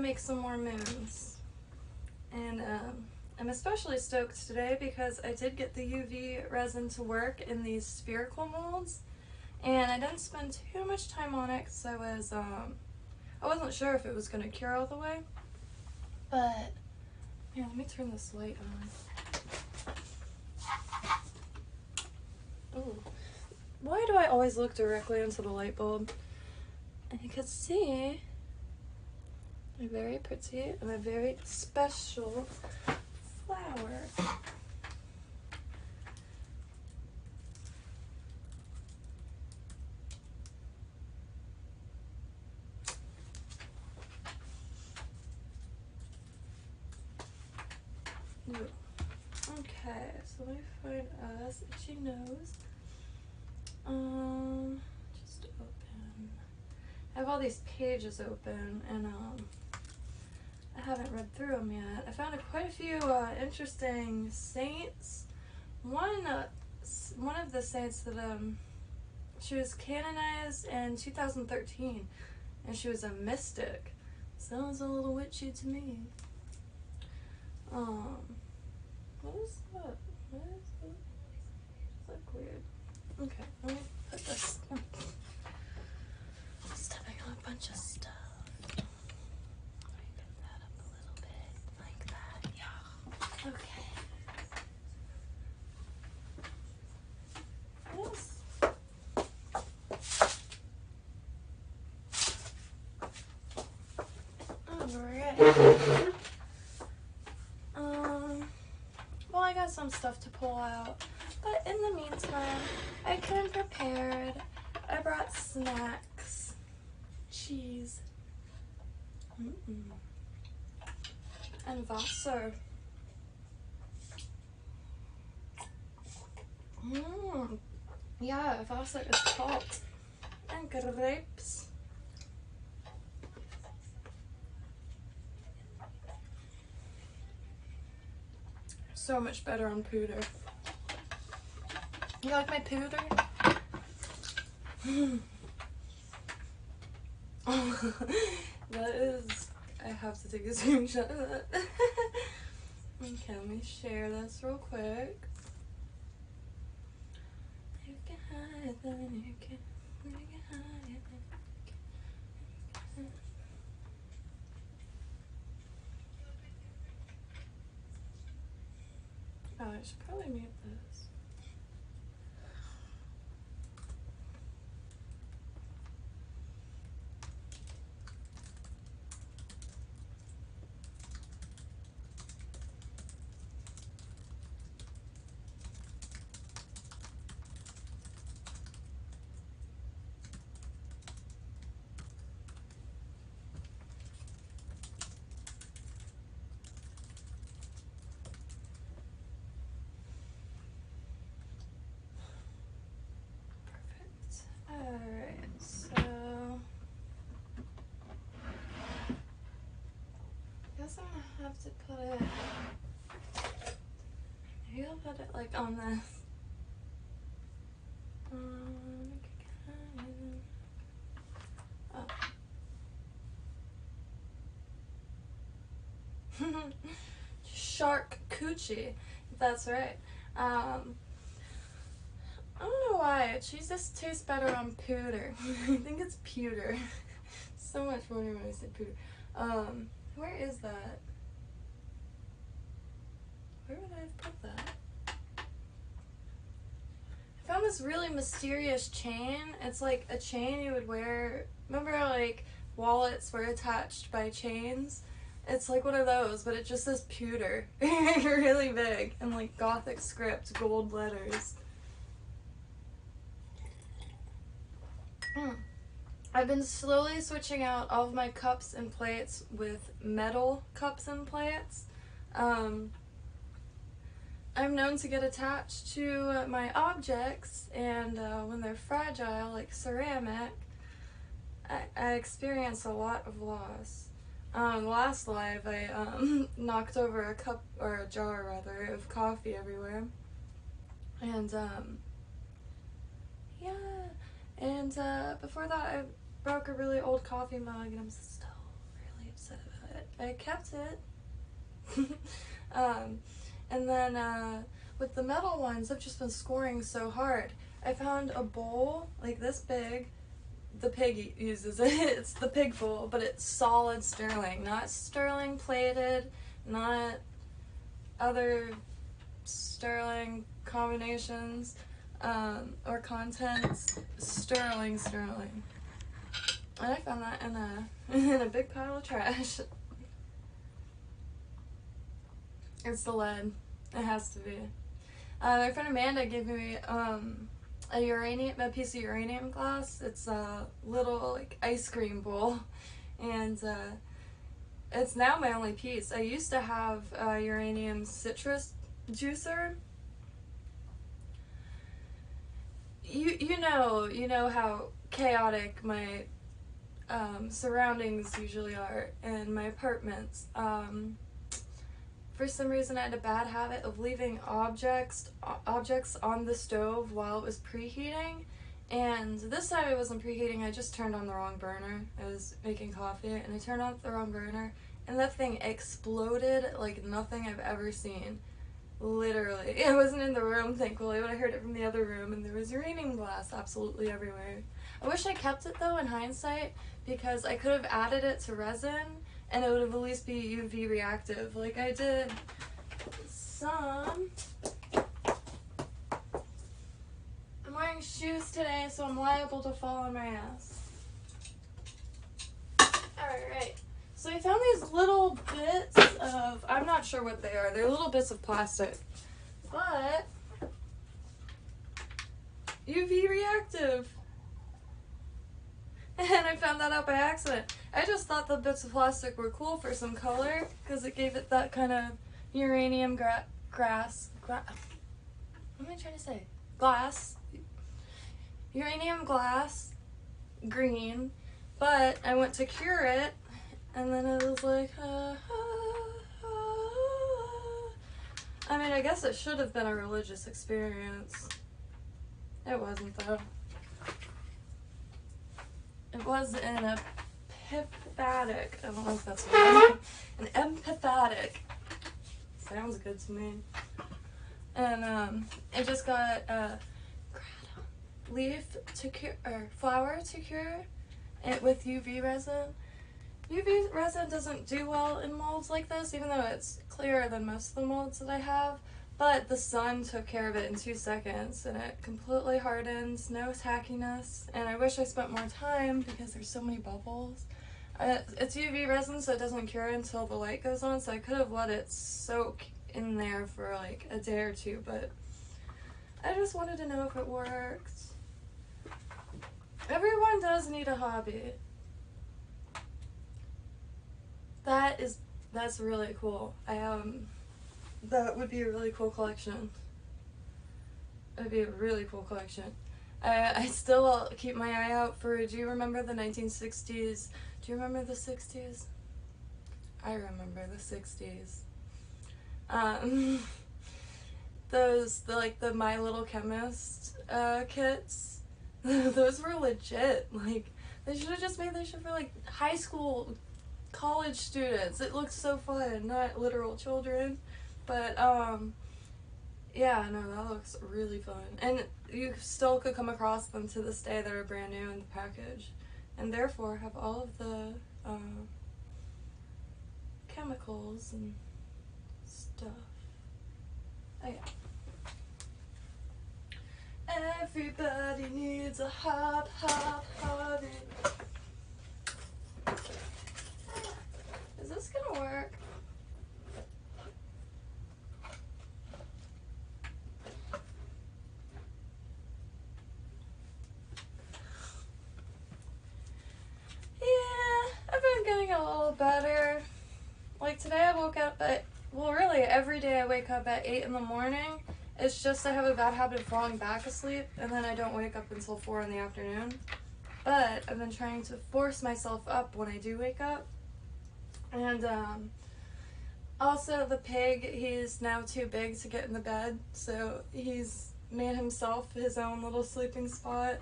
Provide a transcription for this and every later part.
make some more moons. And I'm especially stoked today because I did get the UV resin to work in these spherical molds, and I didn't spend too much time on it because I wasn't sure if it was going to cure all the way. But here, let me turn this light on. Ooh. Why do I always look directly into the light bulb? And you can see a very pretty and a very special flower. Ooh. Okay, so let me find us itchy nose. Just open. I have all these pages open, and I haven't read through them yet. I found quite a few interesting saints. One of the saints that she was canonized in 2013, and she was a mystic. Sounds a little witchy to me. What is that? What is that? It's like weird. Okay, let me put this. Stepping on a bunch of stuff. Let me pick that up a little bit, like that. Yeah. Okay. Yes. Alright. Well, I got some stuff to pull out, but in the meantime, I came prepared. I brought snacks, cheese, and Wasser. Yeah, Wasser is hot. And grapes. So much better on pooter. You like my pooter? That is, I have to take a screenshot of that. Okay, let me share this real quick. You can hide them, you can hide them. Oh, I should probably mute this. Alright, so I guess I'm gonna have to put it, maybe I'll put it like on this. Oh. Shark coochie, that's right. I don't know why, cheese just tastes better on pewter. I think it's pewter. So much funnier when I say pewter. Where is that? Where would I have put that? I found this really mysterious chain. It's like a chain you would wear. Remember like wallets were attached by chains? It's like one of those, but it just says pewter. Really big and like Gothic script, gold letters. I've been slowly switching out all of my cups and plates with metal cups and plates. I'm known to get attached to my objects, and when they're fragile, like ceramic, I experience a lot of loss. Last live, I knocked over a cup, or a jar rather, of coffee everywhere. And yeah. And before that, I broke a really old coffee mug, and I'm still really upset about it. I kept it. And then with the metal ones, I've just been scoring so hard. I found a bowl like this big. The pig uses it. It's the pig bowl, but it's solid sterling, not sterling plated, not other sterling combinations or contents. Sterling. And I found that in a big pile of trash. It's the lead. It has to be. My friend Amanda gave me a piece of uranium glass. It's a little like ice cream bowl, and it's now my only piece. I used to have a uranium citrus juicer. You know how chaotic my surroundings usually are in my apartments. For some reason, I had a bad habit of leaving objects on the stove while it was preheating. And this time it wasn't preheating, I just turned on the wrong burner. I was making coffee, and I turned on the wrong burner, and that thing exploded like nothing I've ever seen. Literally. I wasn't in the room, thankfully, but I heard it from the other room, and there was uranium glass absolutely everywhere. I wish I kept it, though, in hindsight, because I could have added it to resin, and it would have at least be UV reactive, like I did some. I'm wearing shoes today, so I'm liable to fall on my ass. Alright, so I found these little bits of, I'm not sure what they are, they're little bits of plastic, but UV reactive. And I found that out by accident. I just thought the bits of plastic were cool for some color, because it gave it that kind of uranium glass. What am I trying to say? Glass. Uranium glass. Green. But I went to cure it, and then it was like, I mean, I guess it should have been a religious experience. It wasn't, though. It was an epiphatic. I don't know if that's what an empathatic. Sounds good to me. And I just got leaf to cure, or flower to cure it with UV resin. UV resin doesn't do well in molds like this, even though it's clearer than most of the molds that I have. But the sun took care of it in 2 seconds, and it completely hardens, no tackiness, and I wish I spent more time because there's so many bubbles. It's UV resin, so it doesn't cure until the light goes on, so I could have let it soak in there for like a day or two, but I just wanted to know if it worked. Everyone does need a hobby. That's really cool. That would be a really cool collection. It would be a really cool collection. I still keep my eye out for, do you remember the 1960s? Do you remember the 60s? I remember the 60s. The My Little Chemist kits. Those were legit. Like, they should have just made that shit for like high school, college students. It looked so fun, not literal children. But, yeah, no, that looks really fun. And you still could come across them to this day that are brand new in the package. And therefore have all of the, chemicals and stuff. Oh, yeah. Everybody needs a hobby. Is this gonna work? Getting a little better. Like today I woke up at, well really every day I wake up at 8 in the morning. It's just I have a bad habit of falling back asleep, and then I don't wake up until 4 in the afternoon. But I've been trying to force myself up when I do wake up. And also the pig, he's now too big to get in the bed, so he's made himself his own little sleeping spot.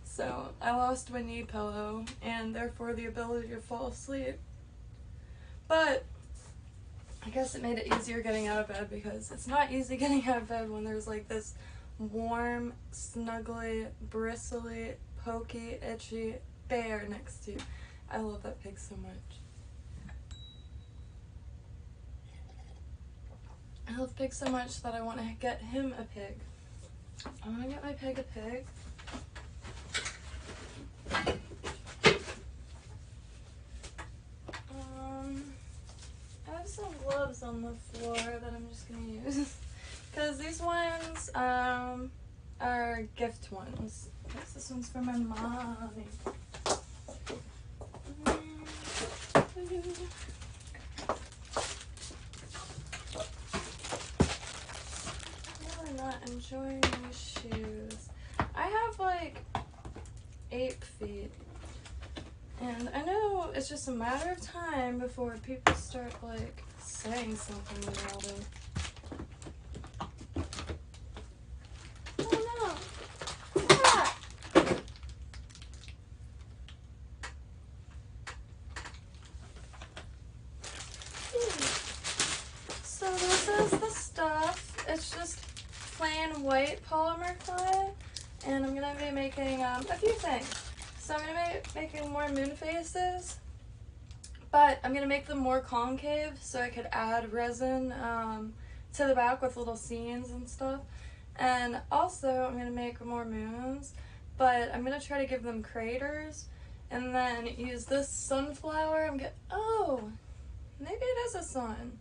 So I lost my knee pillow and therefore the ability to fall asleep. But I guess it made it easier getting out of bed, because it's not easy getting out of bed when there's like this warm, snuggly, bristly, pokey, itchy bear next to you. I love that pig so much. I love pigs so much that I want to get him a pig. I want to get my pig a pig. I have some gloves on the floor that I'm just going to use. Because these ones are gift ones. This one's for my mommy. I'm really not enjoying my shoes. I have like 8 feet. And I know it's just a matter of time before people start like saying something about it. Oh no! Ah! So this is the stuff. It's just plain white polymer clay, and I'm gonna be making a few things. So I'm gonna be making more moon faces, but I'm gonna make them more concave so I could add resin to the back with little scenes and stuff. And also I'm gonna make more moons, but I'm gonna try to give them craters, and then use this sunflower. Oh, maybe it is a sun.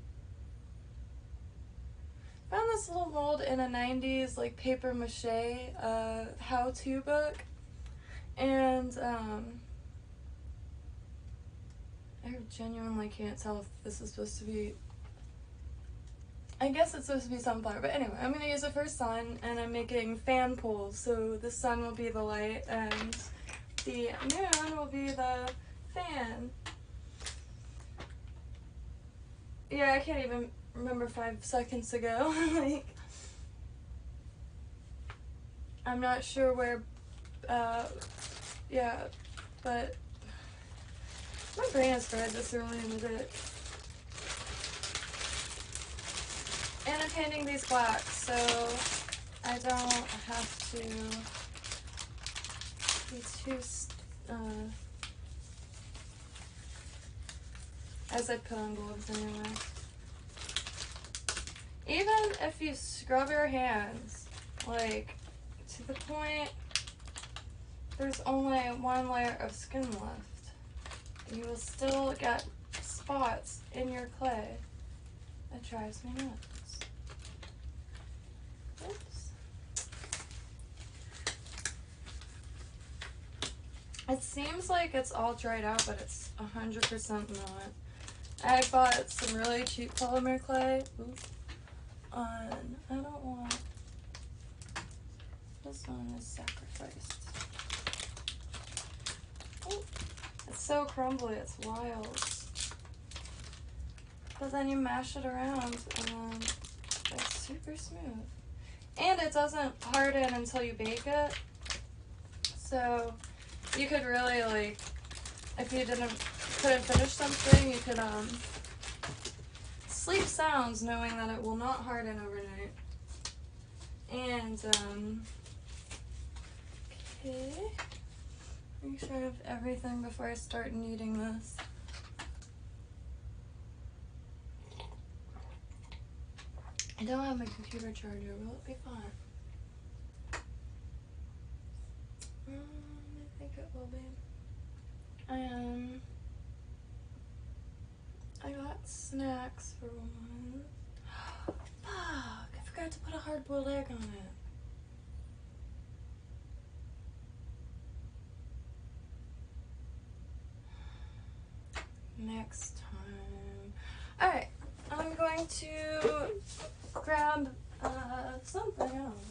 Found this little mold in a 90s like paper mache how-to book, and I genuinely can't tell if this is supposed to be, I guess it's supposed to be sunflower, but anyway, I'm going to use it for sun, and I'm making fan poles, so the sun will be the light and the moon will be the fan. Yeah, I can't even remember 5 seconds ago. Like, I'm not sure where, yeah, but my brain is fried this early in the day. And I'm painting these black, so I don't have to be too, as I put on gloves anyway. Even if you scrub your hands, like, to the point there's only 1 layer of skin left, you will still get spots in your clay. It drives me nuts. Oops. It seems like it's all dried out, but it's 100% not. I bought some really cheap polymer clay. Oops. I don't want, this one is sacrificed. Oh, it's so crumbly, it's wild. But then you mash it around and it's super smooth. And it doesn't harden until you bake it. So you could really, like, if you couldn't finish something, you could sleep sounds knowing that it will not harden overnight. And okay, make sure I have everything before I start kneading this. I don't have my computer charger. Will it be fine? I think it will be. I got snacks for one. Fuck! I forgot to put a hard-boiled egg on it. Next time. Alright, I'm going to grab something else.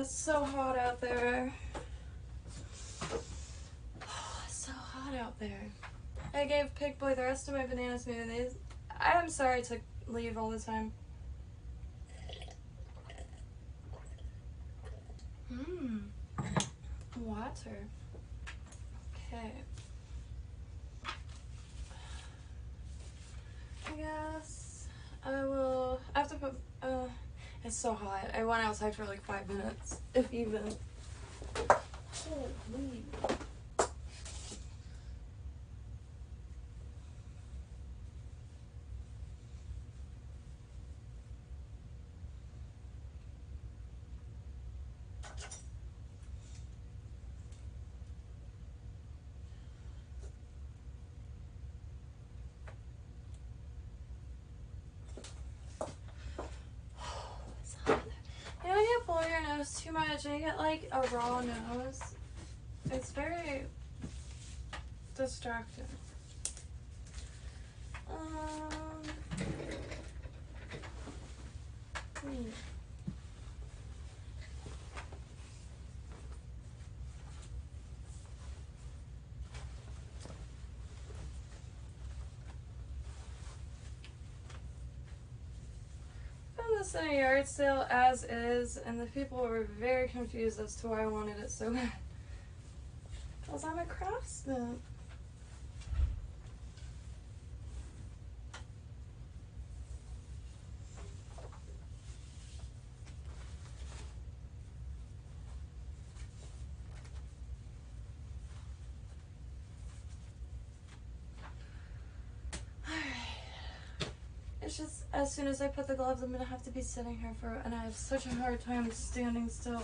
it's so hot out there. Oh, it's so hot out there. I gave Pig Boy the rest of my banana smoothies. I'm sorry to leave all the time. Water. Okay. I guess I will. I have to put. It's so hot. I went outside for like 5 minutes, if even. Holy. You know, when you blow your nose too much and you get like a raw nose, it's very distracting. Found this in a yard sale as is, and the people were very confused as to why I wanted it so bad. Because I'm a craftsman. It's just, as soon as I put the gloves, I'm gonna have to be sitting here for, and I have such a hard time standing still.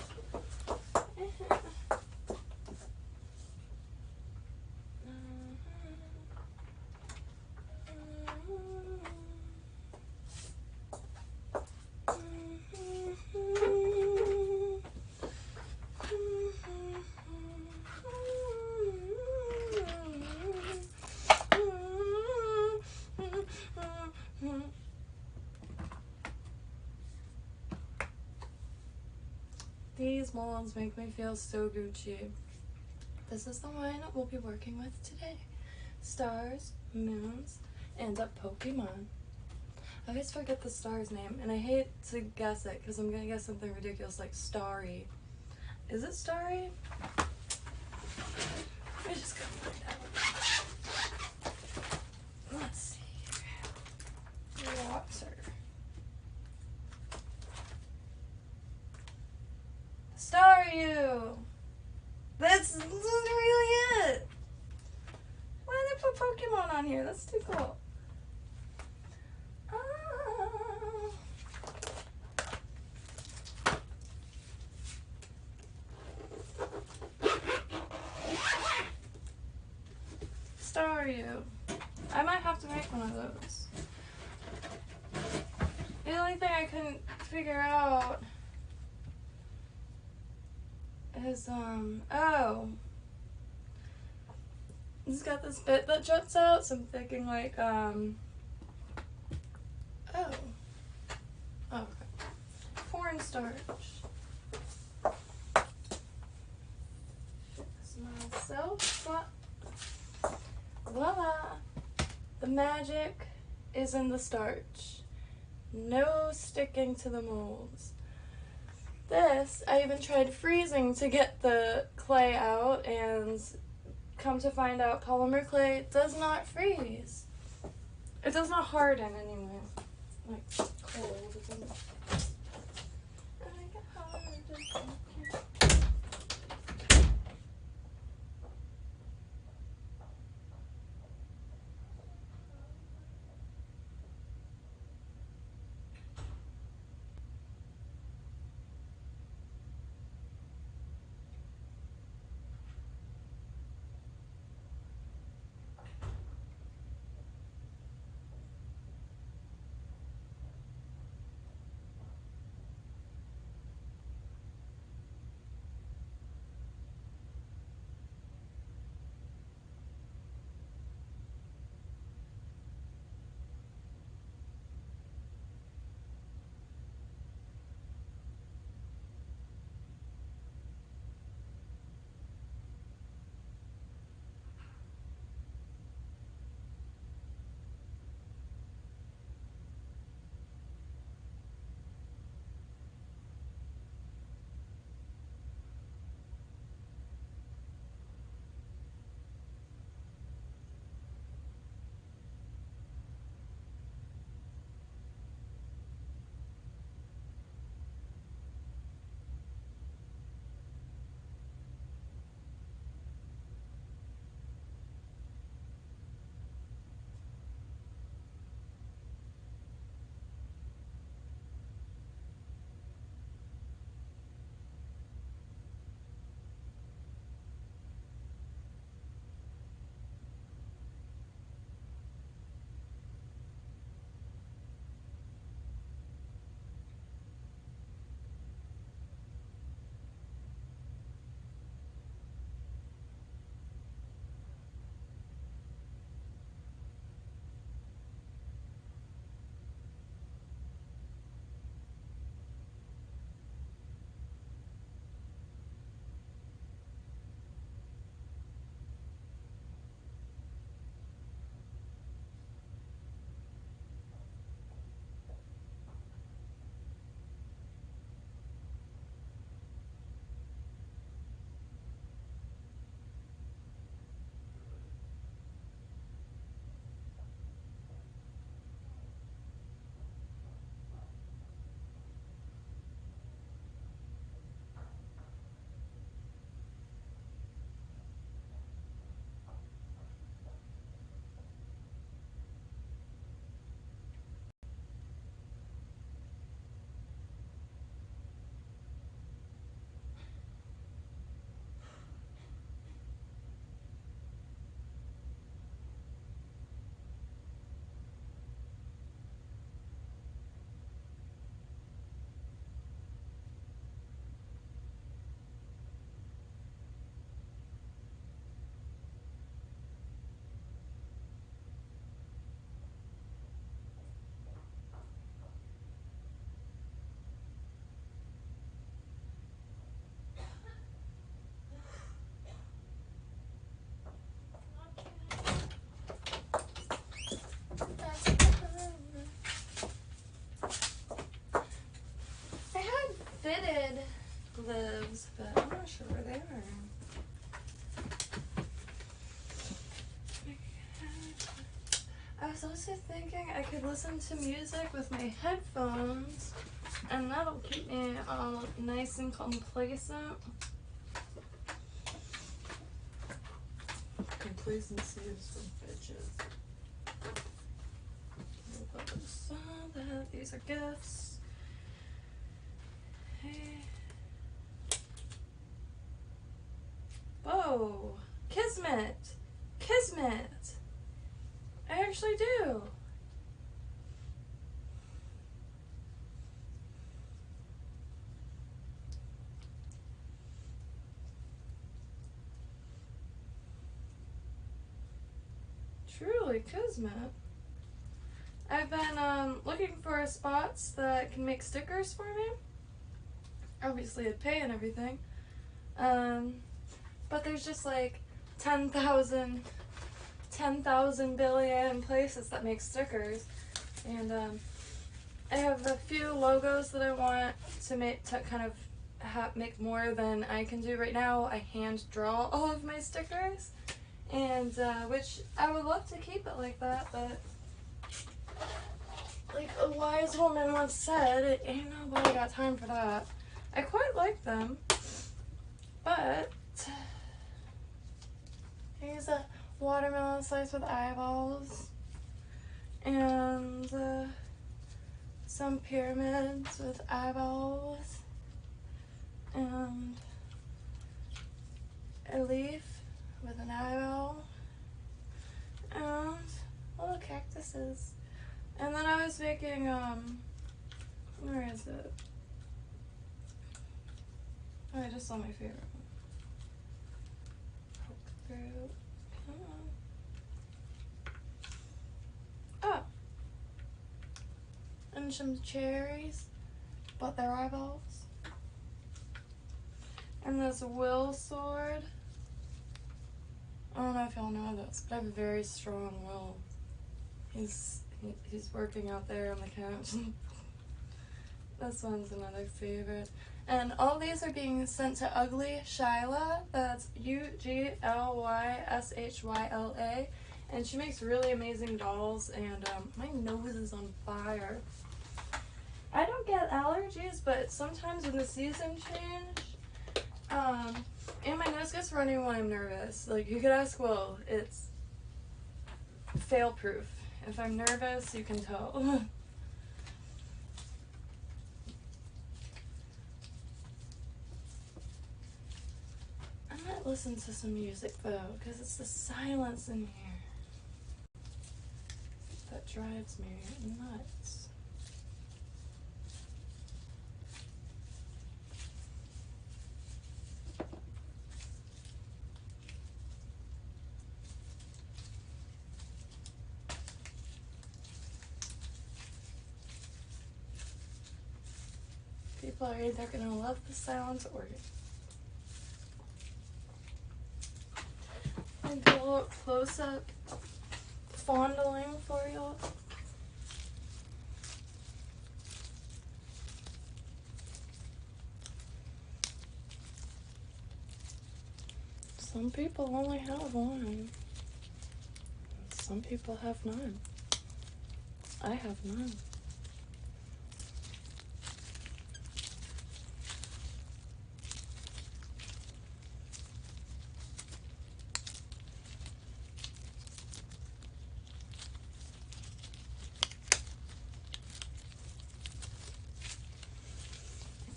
These molds make me feel so Gucci. This is the one we'll be working with today. Stars, moons, and a Pokemon. I always forget the star's name, and I hate to guess it because I'm gonna guess something ridiculous like Starry. Is it Starry? Let me just go find out. Let's see. Water. Staryu! That's really it! Why did they put Pokemon on here? That's too cool. Staryu. I might have to make one of those. The only thing I couldn't figure out is, oh. It's got this bit that juts out, so I'm thinking like, oh. Oh, okay. Cornstarch. Fix myself up. Voila! The magic is in the starch. No sticking to the molds. This, I even tried freezing to get the clay out, and come to find out polymer clay does not freeze. It does not harden anyway. Like cold. It doesn't. I get hardened. was also thinking I could listen to music with my headphones, and that'll keep me all nice and complacent. Complacency is for bitches. These are gifts. Hey. Whoa! Kismet! Kismet! I actually do! Truly Kismet. I've been looking for spots that can make stickers for me. Obviously I'd pay and everything. But there's just like 10,000 billion places that make stickers. And I have a few logos that I want to make to kind of make more than I can do right now. I hand draw all of my stickers, and which I would love to keep it like that, but like a wise woman once said, ain't nobody got time for that. I quite like them, but here's a watermelon slice with eyeballs, and some pyramids with eyeballs, and a leaf with an eyeball, and little cactuses. And then I was making, where is it? Oh, I just saw my favorite one. Poke through. Come on. Oh! And some cherries, but they're eyeballs. And this will sword. I don't know if y'all know this, but I have a very strong will. He's working out there on the couch. This one's another favorite. And all these are being sent to Ugly Shyla. That's UGLYSHYLA. And she makes really amazing dolls. And my nose is on fire. I don't get allergies, but sometimes when the season change, and my nose gets runny when I'm nervous. Like, you could ask Will. It's fail-proof. If I'm nervous, you can tell. I might listen to some music, though, because it's the silence in here that drives me nuts. People are either going to love the sounds or I'll do a little close-up fondling for you. Some people only have one. Some people have none. I have none.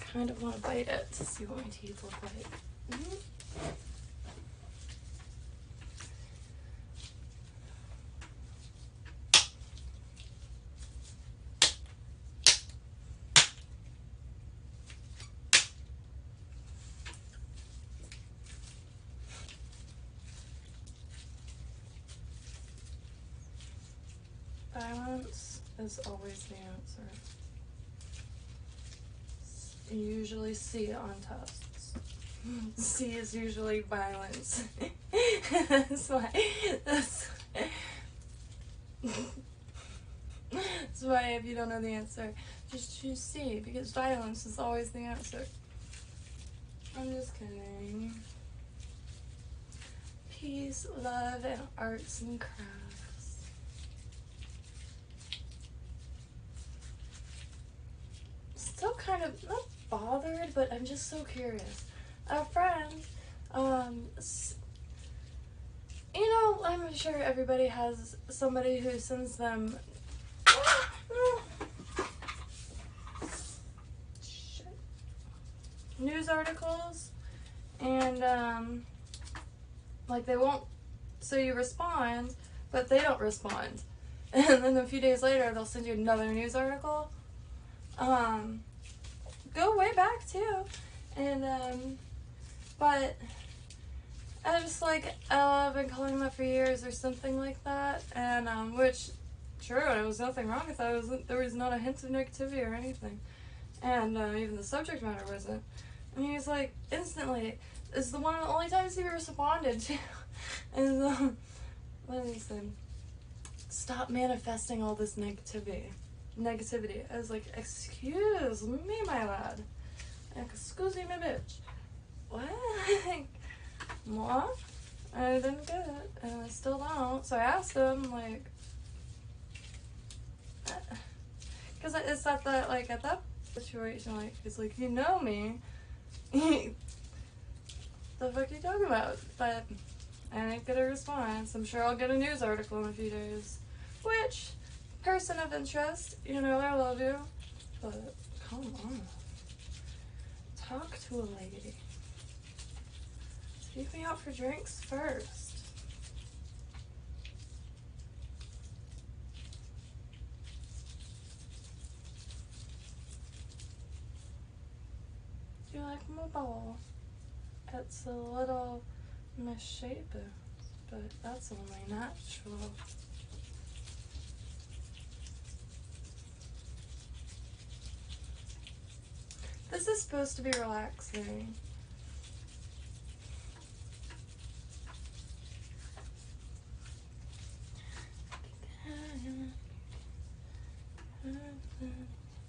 I kind of want to bite it to see what my teeth look like. Balance is always the answer. You usually see it on tests. C is usually violence. That's why. That's why if you don't know the answer, just choose C, because violence is always the answer. I'm just kidding. Peace, love, and arts and crafts. but I'm just so curious. A friend, you know, I'm sure everybody has somebody who sends them news articles, and like they won't, so you respond, but they don't respond. And then a few days later, they'll send you another news article. Go way back too. And, but I just like, oh, I've been calling that for years or something like that. And, which, sure, there was nothing wrong with that. There was not a hint of negativity or anything. And even the subject matter wasn't. And he was like, instantly, it's the only times he responded to. And what did he say? Stop manifesting all this negativity. I was like, excuse me, my lad. Excuse me, bitch. What? What? I didn't get it, and I still don't. So I asked him, like, because it's at that, like, at that situation, like, he's like, you know me. The fuck are you talking about? But I didn't get a response. I'm sure I'll get a news article in a few days. Which, person of interest, you know, I love you. But, come on. Talk to a lady. Take me out for drinks first. You like my ball? It's a little misshapen, but that's only natural. This is supposed to be relaxing.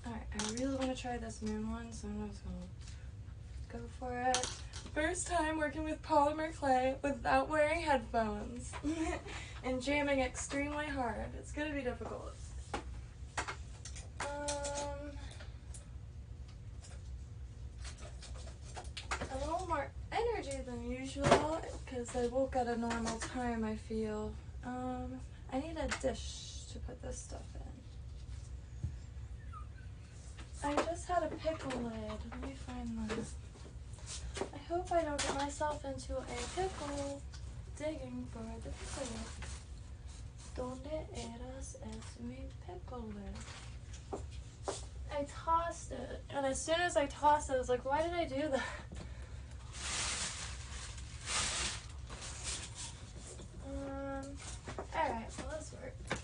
Alright, I really want to try this moon one, so I'm just gonna go for it. First time working with polymer clay without wearing headphones and jamming extremely hard. It's gonna be difficult. A little more energy than usual because I woke at a normal time, I feel. I need a dish to put this stuff in. I just had a pickle lid. Let me find this. I hope I don't get myself into a pickle digging for the pickle lid. Donde eras es mi pickle lid? I tossed it, and as soon as I tossed it, I was like, why did I do that? Alright, well, this worked.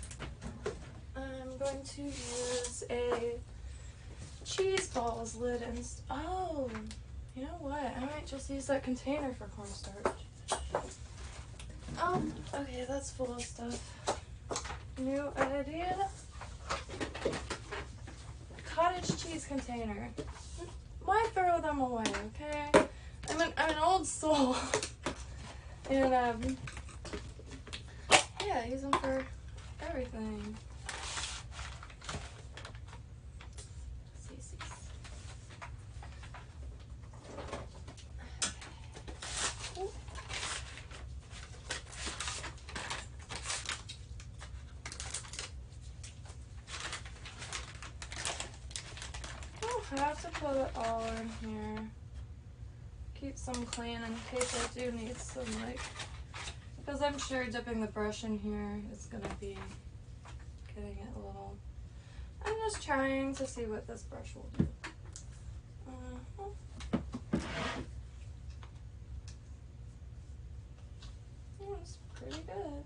I'm going to use a cheese balls lid and oh, you know what? I might just use that container for cornstarch. Oh, okay, that's full of stuff. New idea. Cottage cheese container. Why throw them away, okay? I'm an old soul. And yeah, use them for everything. I have to put it all in here. Keep some clean in case I do need some, like, because I'm sure dipping the brush in here is going to be getting it a little. I'm just trying to see what this brush will do. It's pretty good.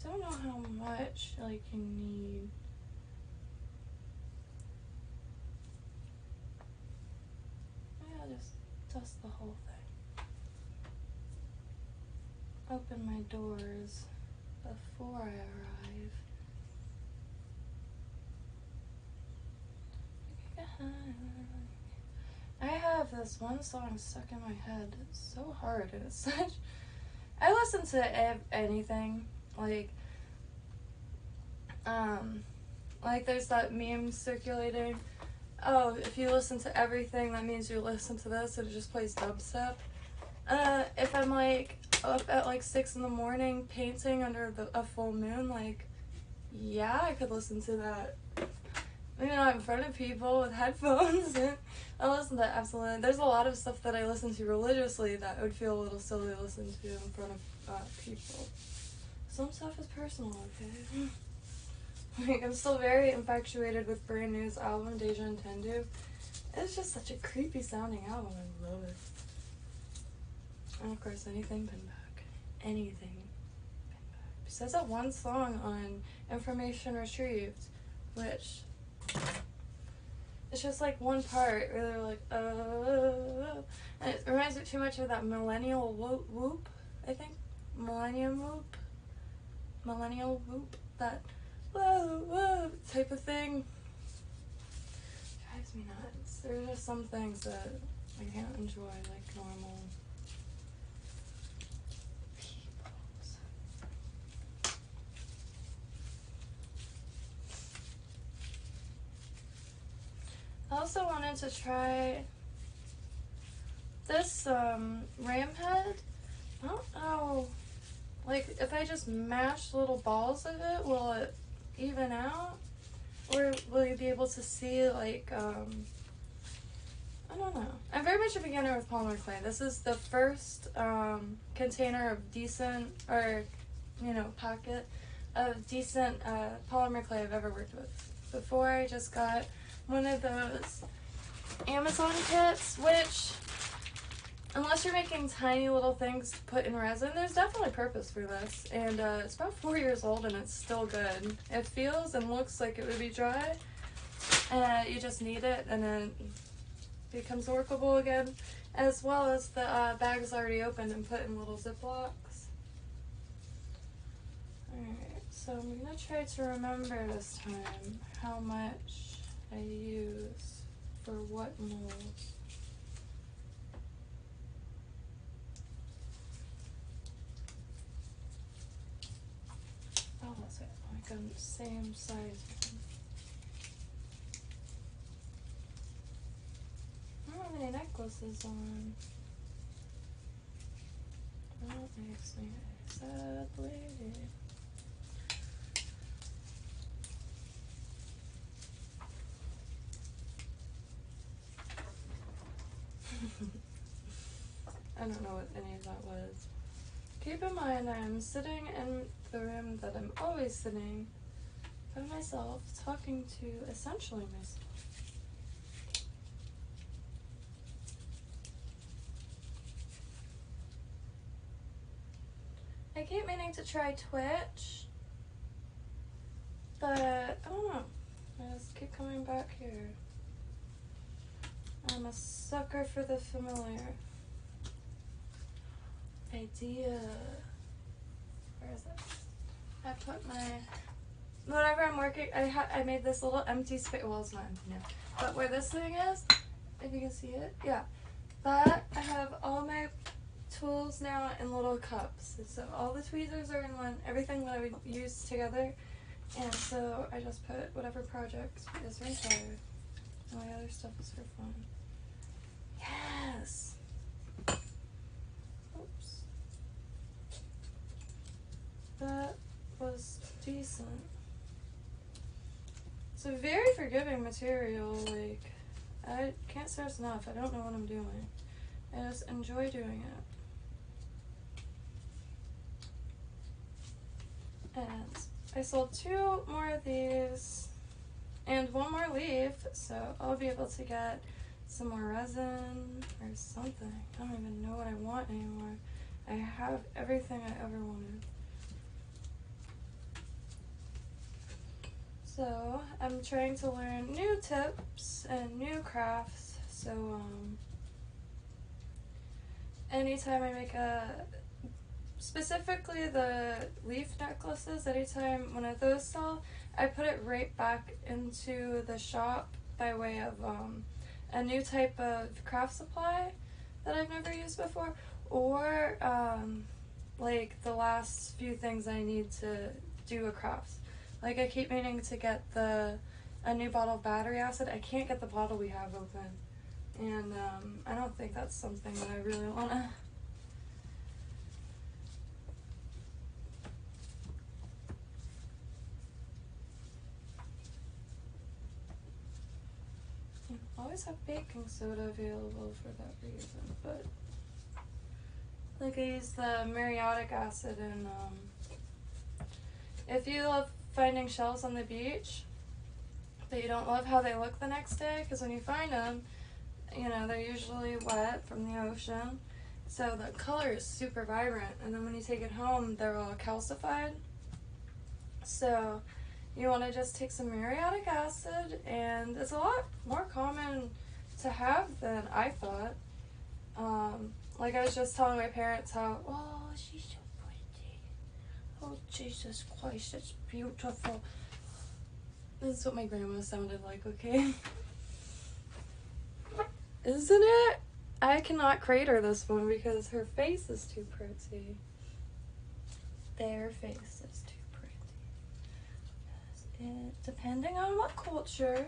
Don't know how much like you need. Maybe I'll just dust the whole thing. Open my doors before I arrive. I have this one song stuck in my head. It's so hard and it's such. I listen to anything. Like, Like there's that meme circulating, oh, if you listen to everything, that means you listen to this, and it just plays dubstep. If I'm like up at like 6 in the morning painting under a full moon, like, yeah, I could listen to that. Maybe not in front of people with headphones. I listen to that, absolutely. There's a lot of stuff that I listen to religiously that would feel a little silly to listen to in front of people. Some stuff is personal, okay? Like, I'm still very infatuated with Brand New's album, Deja Entendu. It's just such a creepy sounding album. I love it. And of course, Anything Pinback. Anything Pinback. Besides that one song on Information Retrieved, which it's just like one part where they're like, and it reminds me too much of that millennial whoop, I think. Millennial whoop, that whoa type of thing. Drives me nuts. There's just some things that I can't enjoy like normal peoples. I also wanted to try this ram head. I don't know, like if I just mash little balls of it, will it even out? Or will you be able to see like, I don't know. I'm very much a beginner with polymer clay. This is the first container of decent, or, you know, packet of decent polymer clay I've ever worked with. Before I just got one of those Amazon kits, which, unless you're making tiny little things to put in resin, there's definitely purpose for this. And it's about 4 years old and it's still good. It feels and looks like it would be dry. And you just knead it and then it becomes workable again. As well as the bag is already opened and put in little Ziplocs. Alright, so I'm going to try to remember this time how much I use for what molds. Oh, that's it. Like on the same size. I don't have any necklaces on. That makes me a sad lady. I don't know what any of that was. Keep in mind I'm sitting in the room that I'm always sitting by myself, talking to essentially myself. I keep meaning to try Twitch, but I don't know. I just keep coming back here. I'm a sucker for the familiar. Idea. Where is it? I put my, whatever I'm working, I made this little empty space. Well, it's not empty now, but where this thing is, if you can see it, yeah, that I have all my tools now in little cups. So all the tweezers are in one, everything that I would use together, and so I just put whatever project is required. And my other stuff is for fun. Yes. Oops. That was decent. It's a very forgiving material. Like, I can't stress enough. I don't know what I'm doing. I just enjoy doing it. And I sold 2 more of these and 1 more leaf, so I'll be able to get some more resin or something. I don't even know what I want anymore. I have everything I ever wanted. So I'm trying to learn new tips and new crafts. So anytime I make specifically the leaf necklaces, anytime one of those sell, I put it right back into the shop by way of a new type of craft supply that I've never used before, or like the last few things I need to do a craft. Like, I keep meaning to get a new bottle of battery acid. I can't get the bottle we have open. And I don't think that's something that I really want to... I always have baking soda available for that reason, but... Like, I use the muriatic acid and, if you love finding shells on the beach, but you don't love how they look the next day, because when you find them, you know, they're usually wet from the ocean, so the color is super vibrant, and then when you take it home, they're all calcified. So you want to just take some muriatic acid, and it's a lot more common to have than I thought. Like, I was just telling my parents how, oh, she's so pretty. Oh, Jesus Christ, that's beautiful. This is what my grandma sounded like, okay? Isn't it? I cannot crater this one because her face is too pretty. Their face is too pretty. Depending on what culture,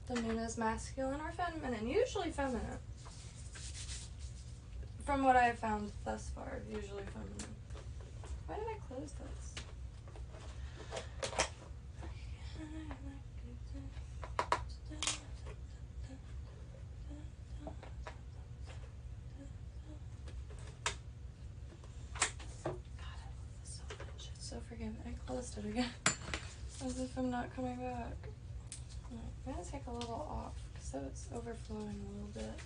the moon is masculine or feminine. Usually feminine. From what I've found thus far, usually feminine. Why did I close this? So forgiving. I closed it again. As if I'm not coming back. Right, I'm gonna take a little off so it's overflowing a little bit.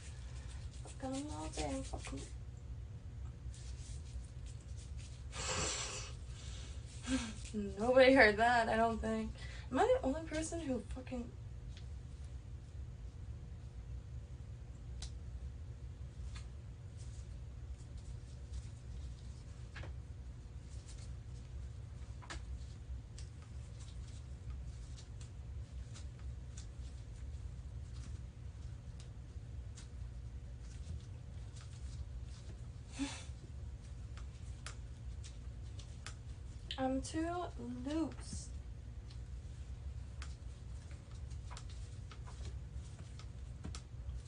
Fucking all day, fucking. Nobody heard that, I don't think. Am I the only person who fucking... I'm too loose.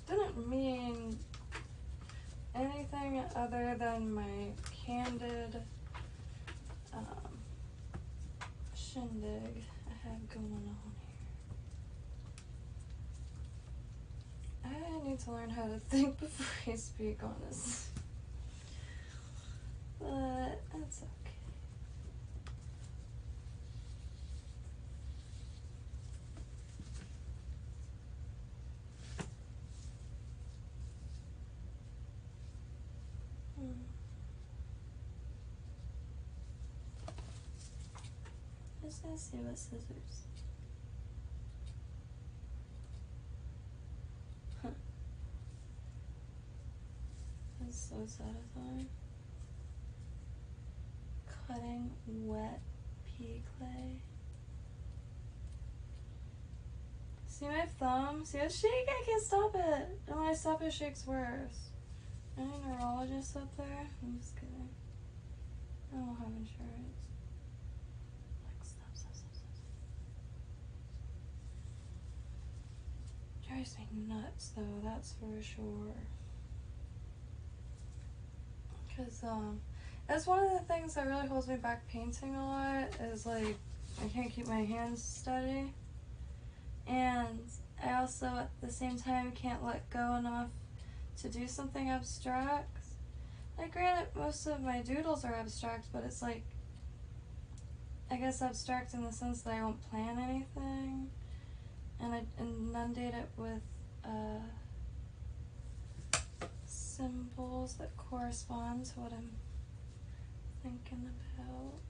Didn't mean anything other than my candid shindig I have going on here. I need to learn how to think before I speak on this. But that's okay. Just gonna see what scissors. Huh. That's so satisfying. Cutting wet pea clay. See my thumb? See it shake? I can't stop it. And when I stop it shakes worse. Any neurologists up there? I'm just kidding. I don't have insurance. Like, stop. Drives me nuts though, that's for sure. Cause that's one of the things that really holds me back painting a lot, is like I can't keep my hands steady, and I also at the same time can't let go enough to do something abstract. Like, granted, most of my doodles are abstract, but it's like, I guess abstract in the sense that I don't plan anything, and I inundate it with symbols that correspond to what I'm thinking about.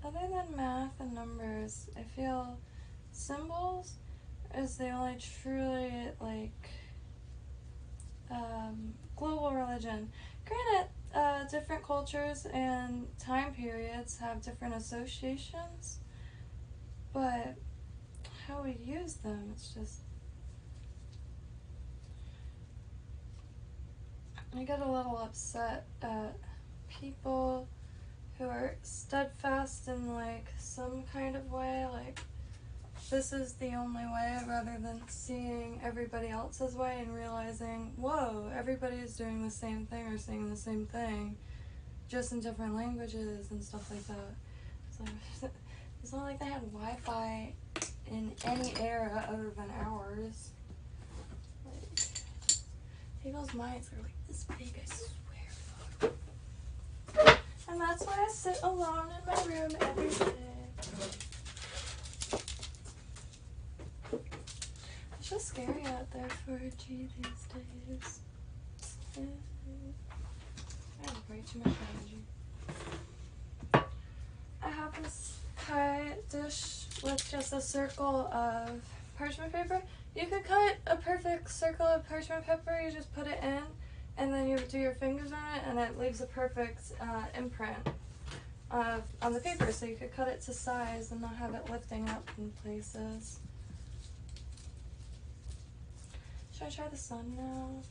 Other than math and numbers, I feel symbols is the only truly, like, global religion. Granted, different cultures and time periods have different associations, but how we use them, it's just... I get a little upset at people who are steadfast in like some kind of way, like this is the only way, rather than seeing everybody else's way and realizing, whoa, everybody's doing the same thing or saying the same thing, just in different languages and stuff like that. So it's not like they had Wi-Fi in any era other than ours. Like, people's minds are like this big, I swear. And that's why I sit alone in my room every day. It's just scary out there for a G these days. I have way too much energy. I have this pie dish with just a circle of parchment paper. You could cut a perfect circle of parchment paper, you just put it in, and then you do your fingers on it, and it leaves a perfect imprint on the paper, so you could cut it to size and not have it lifting up in places. Should I try the sun now?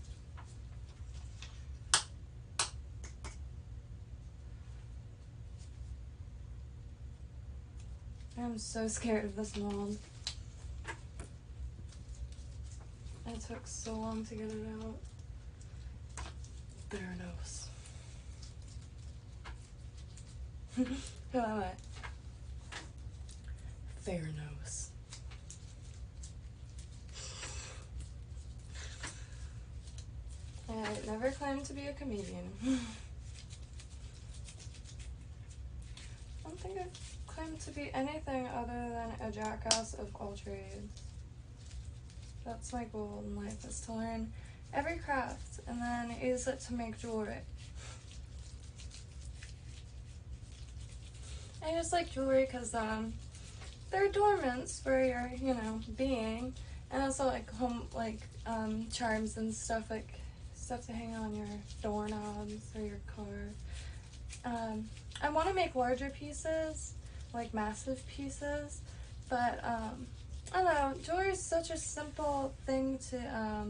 I'm so scared of this mold. It took so long to get it out. Theranos. Who am I? Theranos. I never claimed to be a comedian. I don't think I've claimed to be anything other than a jackass of all trades. That's my goal in life, is to learn every craft and then use it to make jewelry. I just like jewelry because they're adornments for your, being, and also like home, charms and stuff, like stuff to hang on your doorknobs or your car. I want to make larger pieces, like massive pieces, but I don't know, jewelry is such a simple thing to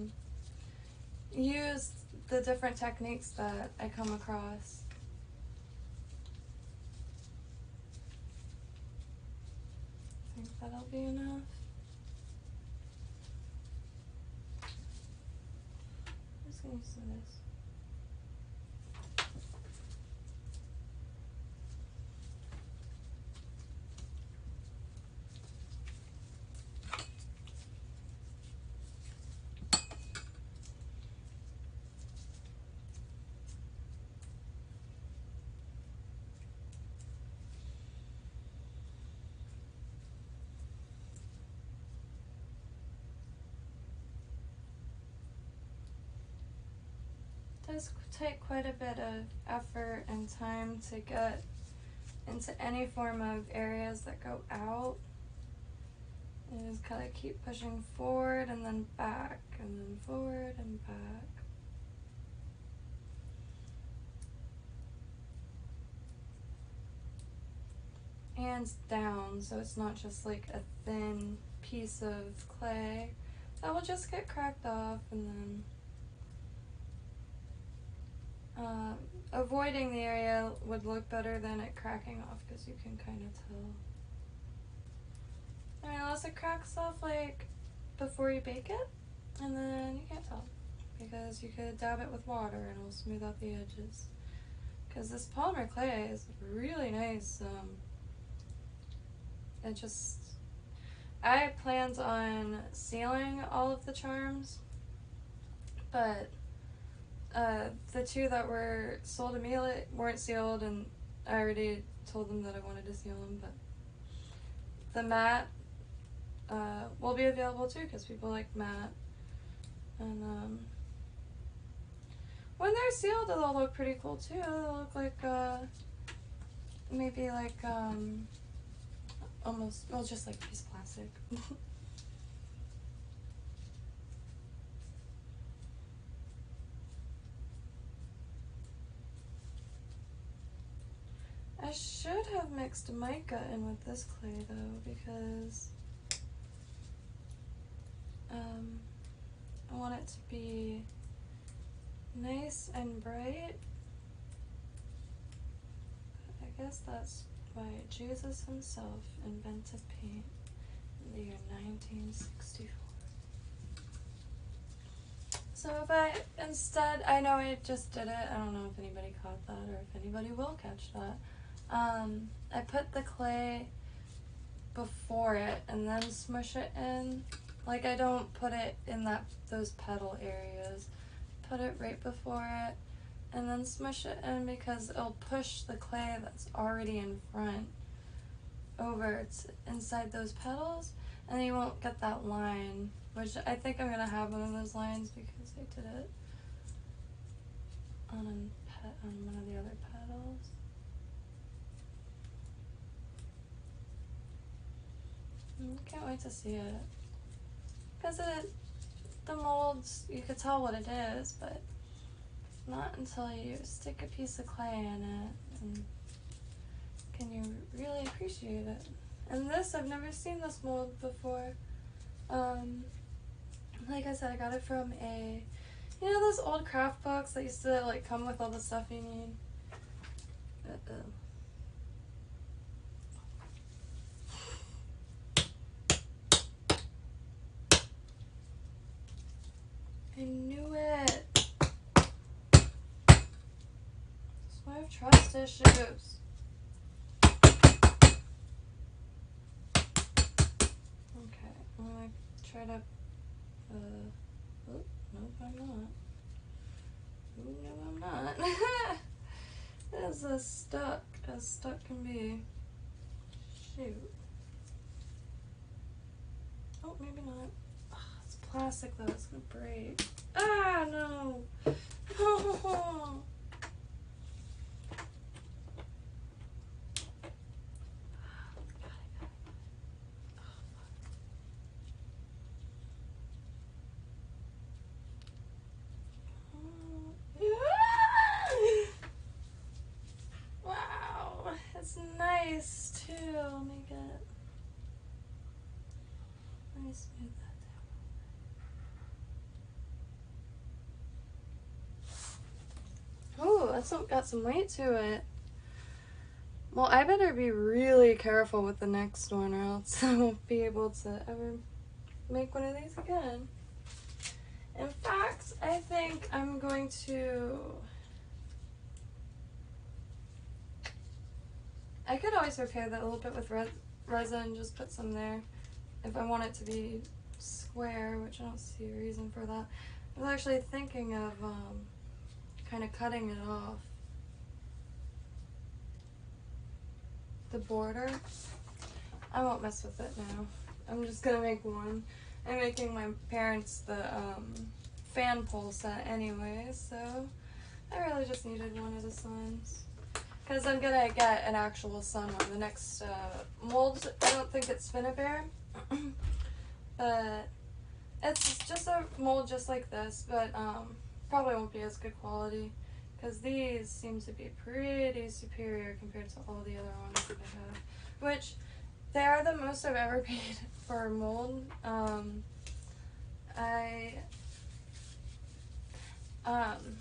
use the different techniques that I come across. I think that'll be enough. I'm just gonna use this. It does take quite a bit of effort and time to get into any form of areas that go out. You just gotta keep pushing forward and then back, and then forward and back. Hands down, so it's not just like a thin piece of clay that will just get cracked off, and then avoiding the area would look better than it cracking off, because you can kind of tell. I mean, unless it cracks off like before you bake it, and then you can't tell, because you could dab it with water and it'll smooth out the edges. Because this polymer clay is really nice. I planned on sealing all of the charms, but the two that were sold immediately weren't sealed, and I already told them that I wanted to seal them, but the matte will be available too, because people like matte. And when they're sealed, they'll look pretty cool too. They'll look like maybe like almost, well, just like a piece of plastic. I should have mixed mica in with this clay though, because I want it to be nice and bright. I guess that's why Jesus himself invented paint in the year 1964. So if I instead, I know I just did it, I don't know if anybody caught that or if anybody will catch that. I put the clay before it and then smush it in. Like, I don't put it in those petal areas. Put it right before it and then smush it in, because it'll push the clay that's already in front over inside those petals, and you won't get that line, which I think I'm going to have one of those lines because I did it on one of the other petals. Can't wait to see it. Because the molds, you could tell what it is, but not until you stick a piece of clay in it and can you really appreciate it. And this, I've never seen this mold before. Like I said, I got it from you know those old craft books that used to like come with all the stuff you need? I knew it. That's why I have trust issues. Okay, I'm gonna try to, oh, nope, I'm not. Oh, no, I'm not. It's as stuck can be. Shoot. Oh, maybe not. Oh, it's plastic though, it's gonna break. Ah, no. Oh. Wow, it's nice too. Let me smooth that down. Oh, that's got some weight to it. Well, I better be really careful with the next one, or else I won't be able to ever make one of these again. In fact, I think I'm going to... I could always repair that a little bit with resin, just put some there. If I want it to be square, which I don't see a reason for that. I was actually thinking of kind of cutting it off. The border. I won't mess with it now. I'm just gonna make one. I'm making my parents the fan pole set anyway, so I really just needed one of the suns. Because I'm gonna get an actual sun on the next mold. I don't think it's Finnabear, but it's just a mold just like this, but probably won't be as good quality, because these seem to be pretty superior compared to all the other ones that I have, which they are the most I've ever paid for a mold. I don't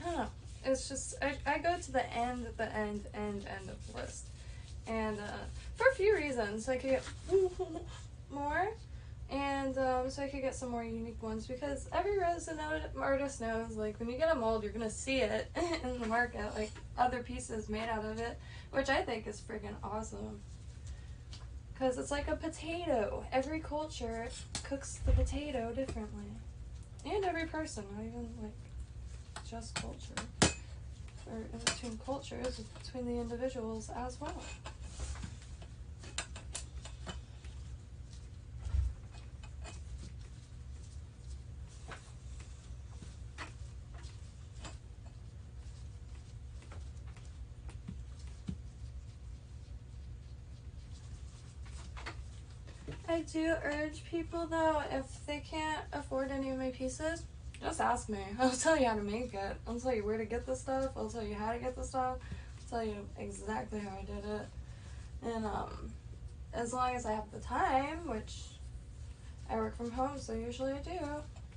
know. It's just, I go to the end of the list. And for a few reasons. So I could get more, and so I could get some more unique ones, because every resin artist knows, like, when you get a mold, you're going to see it in the market, like other pieces made out of it, which I think is friggin' awesome. Because it's like a potato. Every culture cooks the potato differently. And every person, not even like just culture. Or in between cultures, between the individuals as well. I do urge people, though, if they can't afford any of my pieces, just ask me. I'll tell you how to make it. I'll tell you where to get the stuff. I'll tell you how to get the stuff. I'll tell you exactly how I did it. And as long as I have the time, which I work from home, so usually I do,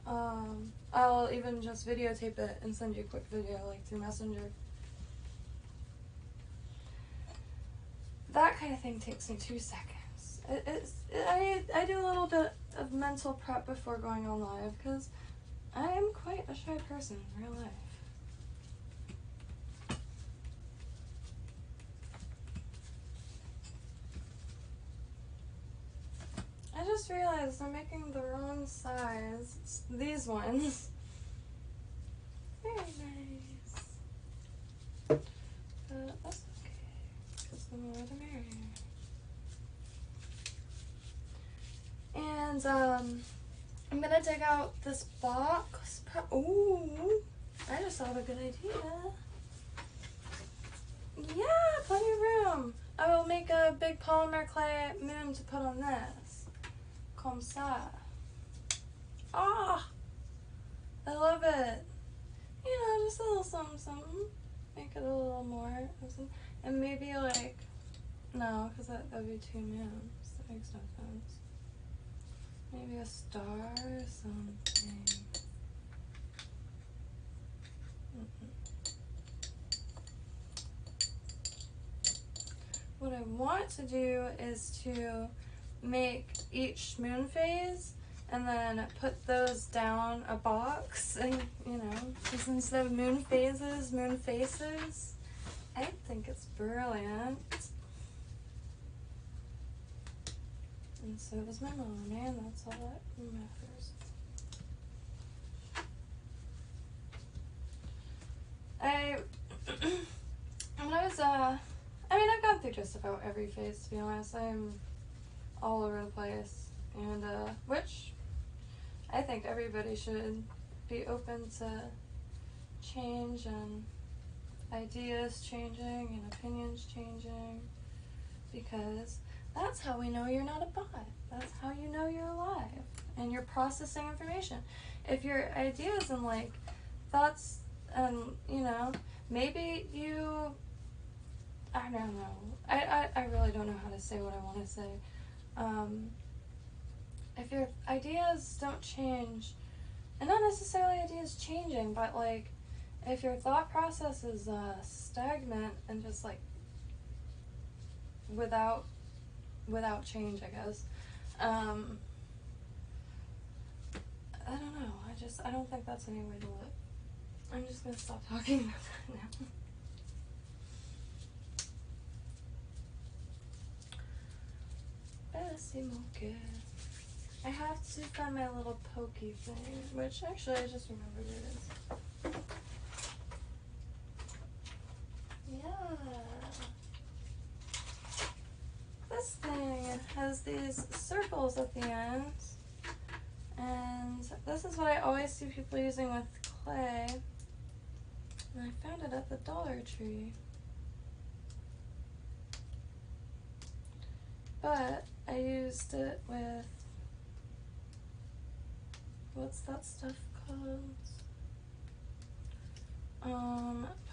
I'll even just videotape it and send you a quick video, like through Messenger. That kind of thing takes me 2 seconds. I do a little bit of mental prep before going on live because I am quite a shy person in real life. I just realized I'm making the wrong size. It's these ones. Very nice. But that's okay, because the more the merrier. And I'm gonna dig out this box. Ooh, I just thought of a good idea. Yeah, plenty of room. I will make a big polymer clay moon to put on this. Comme ça. Ah, I love it. You know, just a little something, something. Make it a little more. And maybe like, no, because that would be 2 moons. That makes no sense. Maybe a star or something. What I want to do is to make each moon phase and then put those down a box, and you know, just instead of moon phases, moon faces. I think it's brilliant. And so does my mommy, and that's all that matters. When I was, I mean, I've gone through just about every phase, to be honest. I'm all over the place, and, which I think everybody should be open to change and ideas changing and opinions changing, because that's how we know you're not a bot. That's how you know you're alive and you're processing information. If your ideas and like thoughts and, you know, maybe you, I don't know. I really don't know how to say what I want to say. If your ideas don't change, and not necessarily ideas changing, but like if your thought process is stagnant and just like without change, I guess. I don't know. I don't think that's any way to live. I'm just gonna stop talking about that now. I have to find my little pokey thing, which actually I just remembered it is. Yeah. This thing has these circles at the end, and this is what I always see people using with clay, and I found it at the Dollar Tree. But I used it with, what's that stuff called?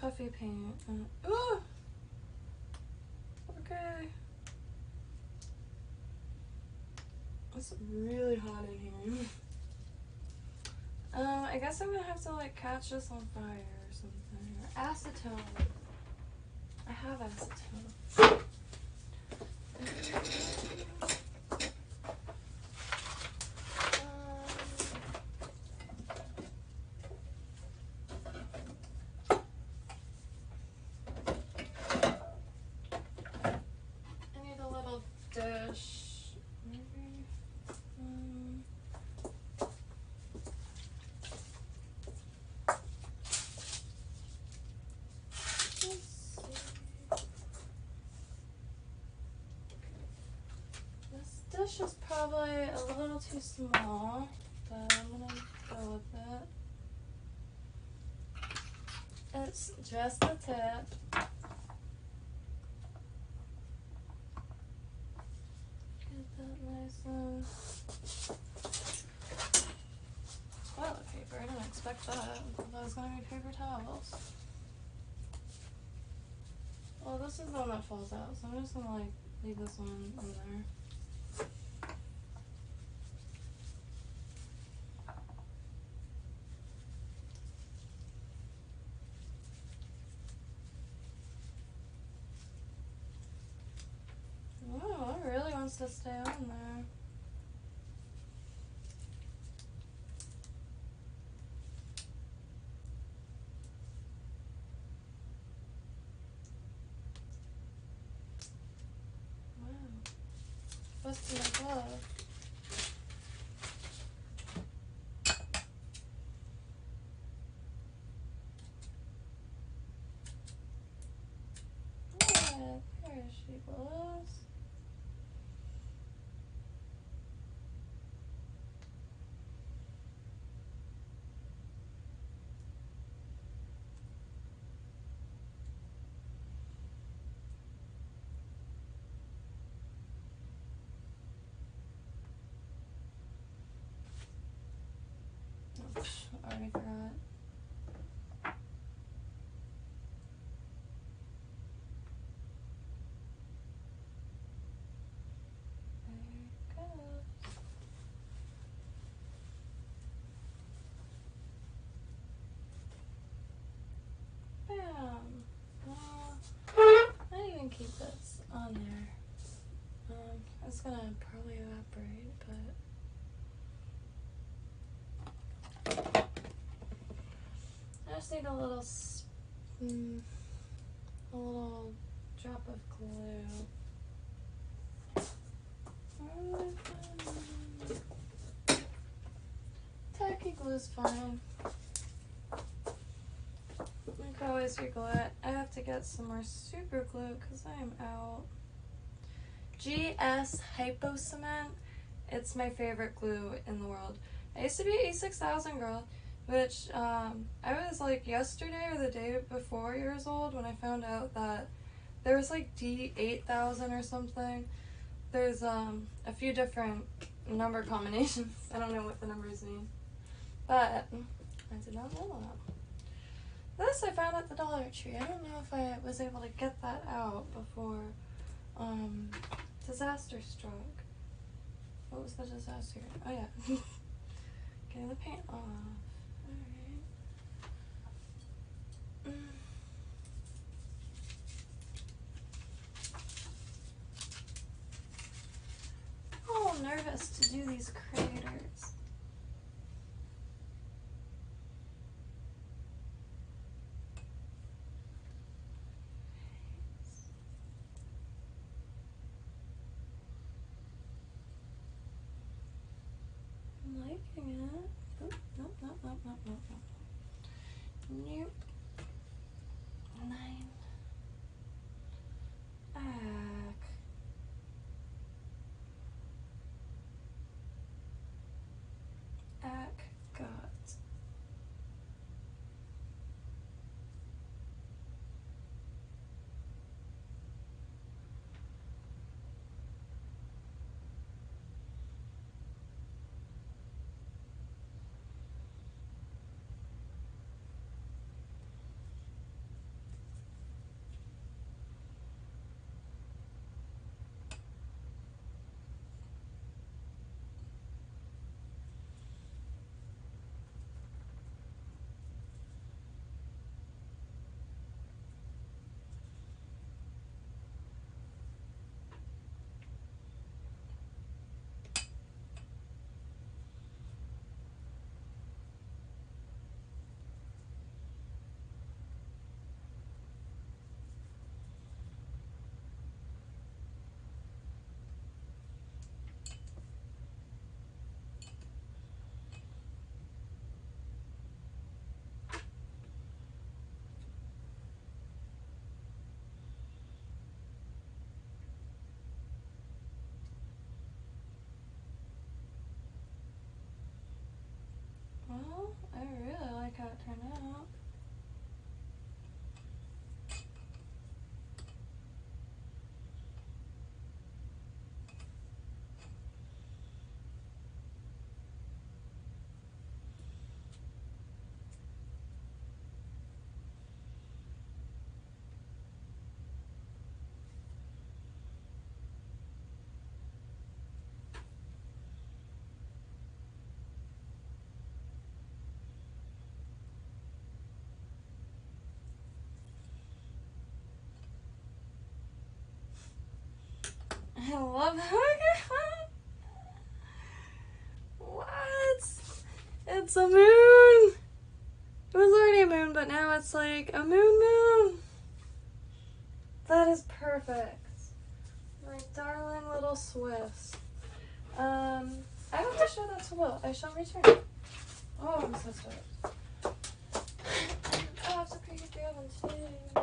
Puffy paint. Ooh! Okay. It's really hot in here. I guess I'm gonna have to like catch this on fire or something. Or acetone. I have acetone. I need a little dish. Maybe. This dish is probably a little too small, but I'm gonna go with it. It's just the tip. Get that nice toilet paper. I didn't expect that. I thought that was gonna be paper towels. Well, this is the one that falls out, so I'm just gonna like leave this one in there. wants to stay on there. Wow. Busting my glove. Yeah, there she goes. Oops, already forgot. There it goes. Bam. I even keep this on there. It's gonna probably evaporate, but I just need a little drop of glue. Tacky glue's fine. I can always reglue it. I have to get some more super glue because I am out. GS Hypo Cement. It's my favorite glue in the world. I used to be a 6000 girl, which I was like yesterday or the day before years old when I found out that there was like D8000 or something. There's a few different number combinations. I don't know what the numbers mean, but I did not know that. This I found at the Dollar Tree. I don't know if I was able to get that out before disaster struck. What was the disaster? Oh yeah. Getting the paint off. Alright. Oh, I'm nervous to do these craters. I'm liking it. Oop, nope. Nope. 9. I love that. What? It's a moon. It was already a moon, but now it's like a moon. That is perfect. My darling little Swifts. I will not show that to Will. I shall return. Oh, I'm so stoked. Oh, it's a preheat the oven too.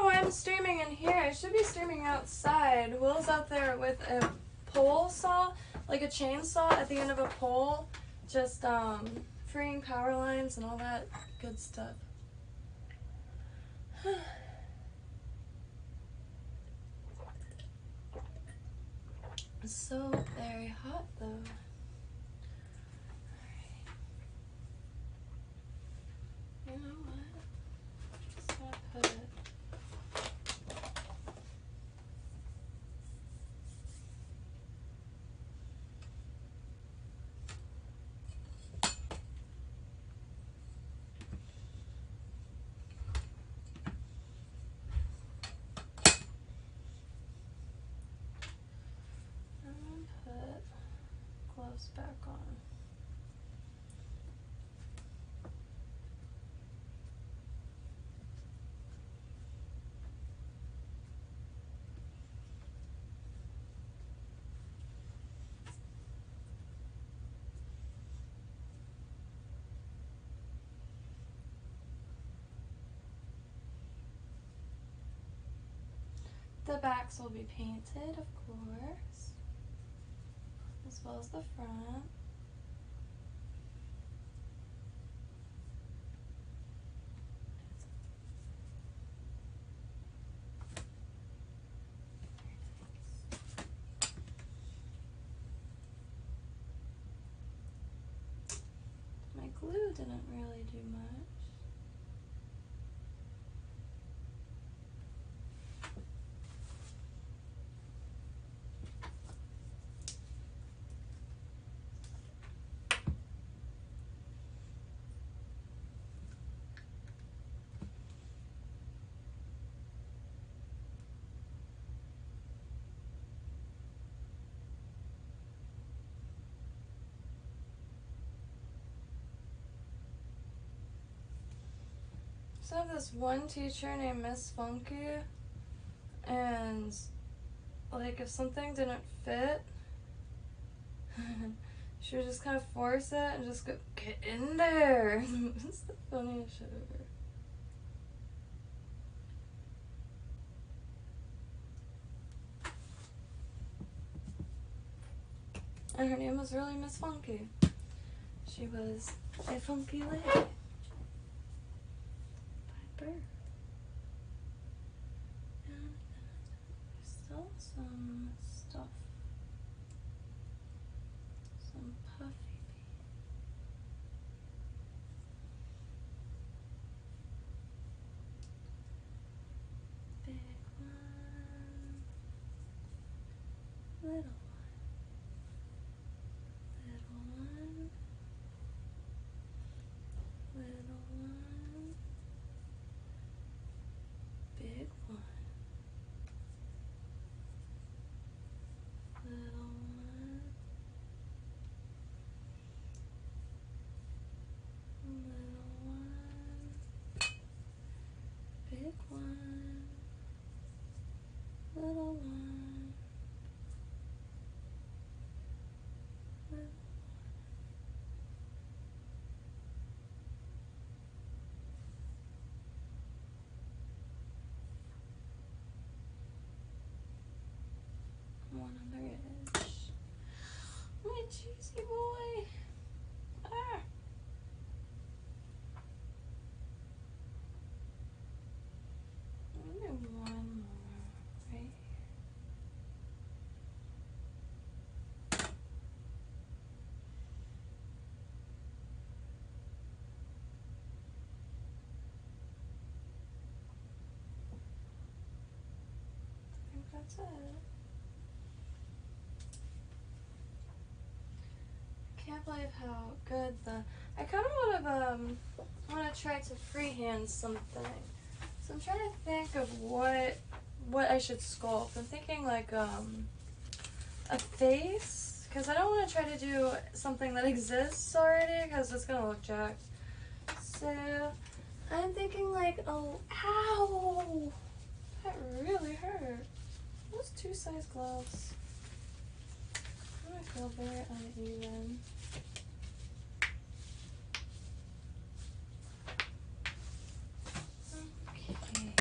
I'm streaming in here. I should be streaming outside. Will's out there with a pole saw, like a chainsaw at the end of a pole, just freeing power lines and all that good stuff. It's so very hot though. Alright. You know what? Just gonna put it. Gloves back on. The backs will be painted, of course. well as the front. My glue didn't really do much. So I have this one teacher named Miss Funky, and like if something didn't fit, she would just kind of force it and just go, get in there. It's the funniest shit ever. And her name was really Miss Funky. She was a funky lady. By birth. And there's still some stuff. Some puffy big one, little one, little one, little one, big one, little one, little one, big one, little one, little one on the edge. My cheesy boy. Ah. Maybe one more right here. I think that's it. I can't believe how good the. I kind of want to try to freehand something. So I'm trying to think of what I should sculpt. I'm thinking like a face, because I don't want to try to do something that exists already, because it's gonna look jacked. So I'm thinking like, oh, ow, that really hurt. Those 2 size gloves. I feel very uneven. Okay.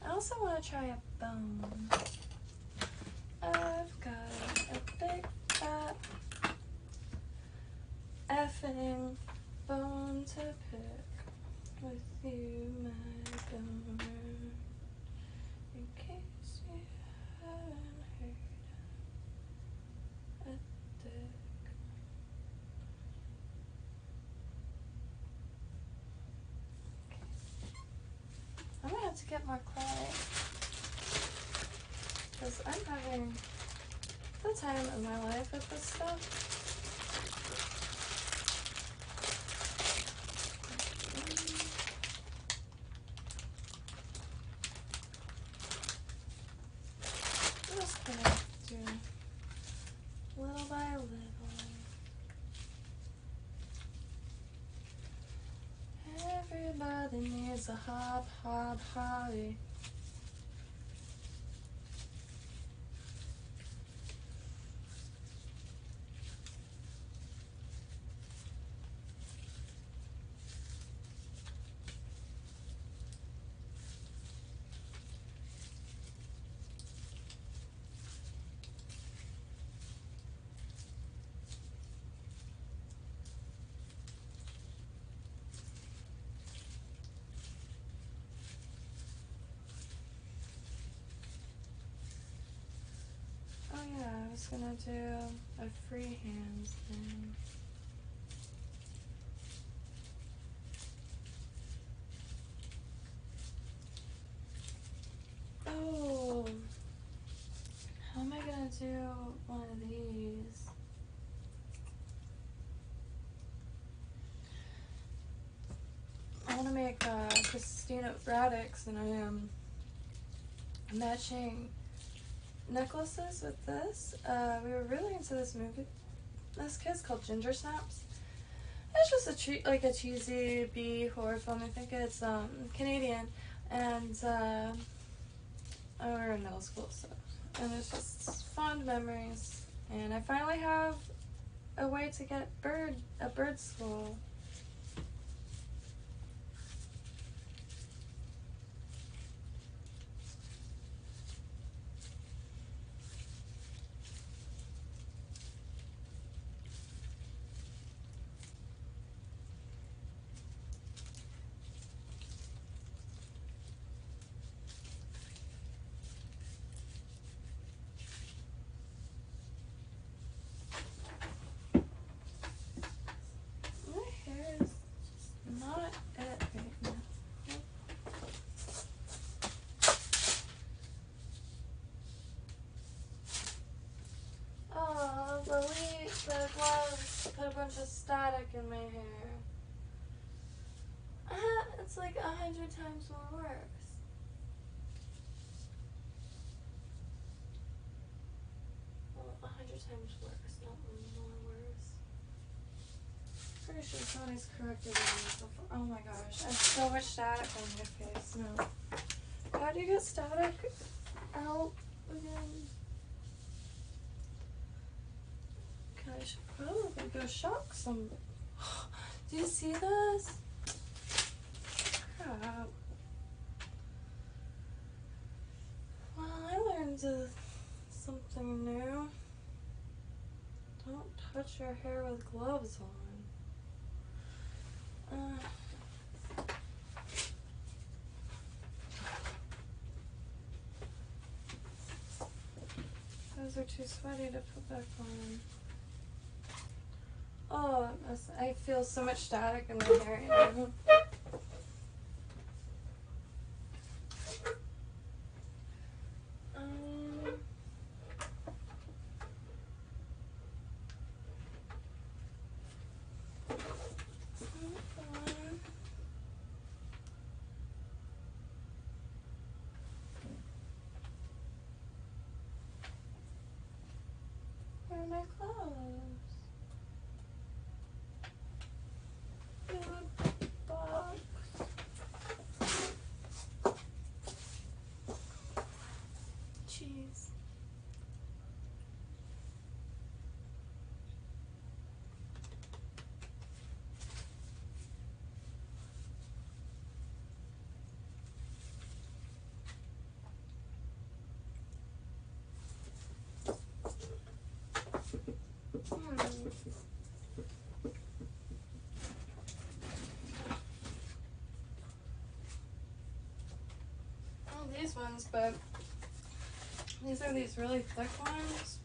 I also want to try a bone. I've got a big fat effing bone to pick with you, my bone. In case you haven't heard, a dick. I'm gonna have to get more clay, because I'm having the time of my life with this stuff. I'm just gonna do little by little. Everybody needs a hobby. yeah, I was gonna do a free hands thing. Oh, how am I gonna do one of these? I want to make Christina Radix, and I am matching necklaces with this. We were really into this movie. This kid's called Ginger Snaps. It's just like a cheesy B horror film. I think it's Canadian, and we were in middle school, so, and it's just fond memories. And I finally have a way to get a bird school. My hair is just not it right now. Oh, the gloves put a bunch of static in my hair. It's like 100 times more worse. Well, 100 times worse, not more worse. Pretty sure somebody's corrected me before. Oh my gosh, I have so much static on my face now. How do you get static out again? Okay, I should probably go shock some. Do you see this? Crap. Well, I learned something new. Don't touch your hair with gloves on. Those are too sweaty to put back on. Oh, I feel so much static in my hair now. Where are my clothes? Food box. Cheese. These ones, but these are these really thick ones.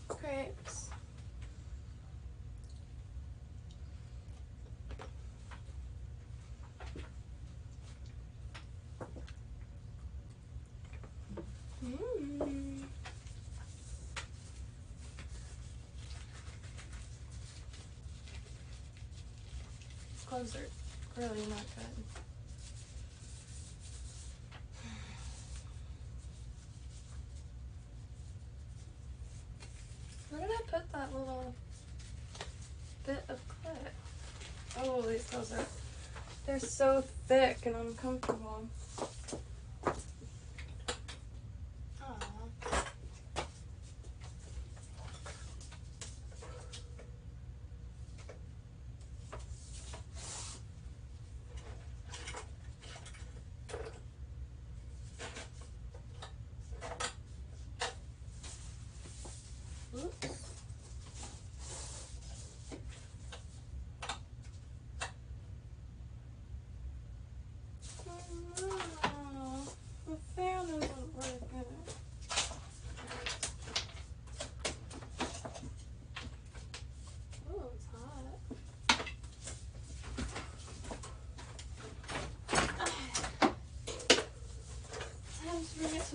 Grapes. These clothes are really not good. Where did I put that little bit of clip? Oh, these clothes they're so thick and uncomfortable.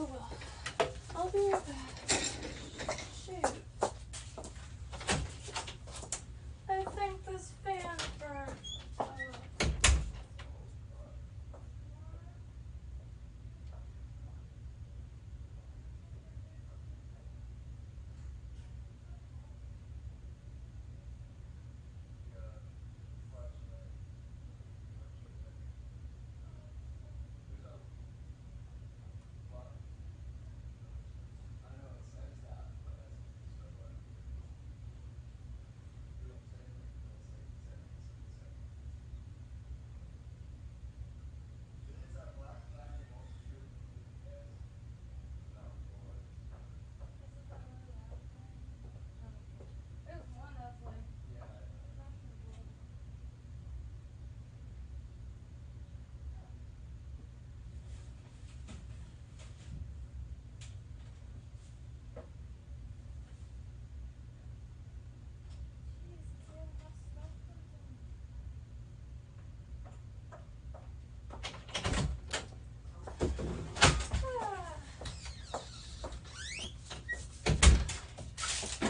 Oh well. I'll be right back. Shoot. I think this fan burnt.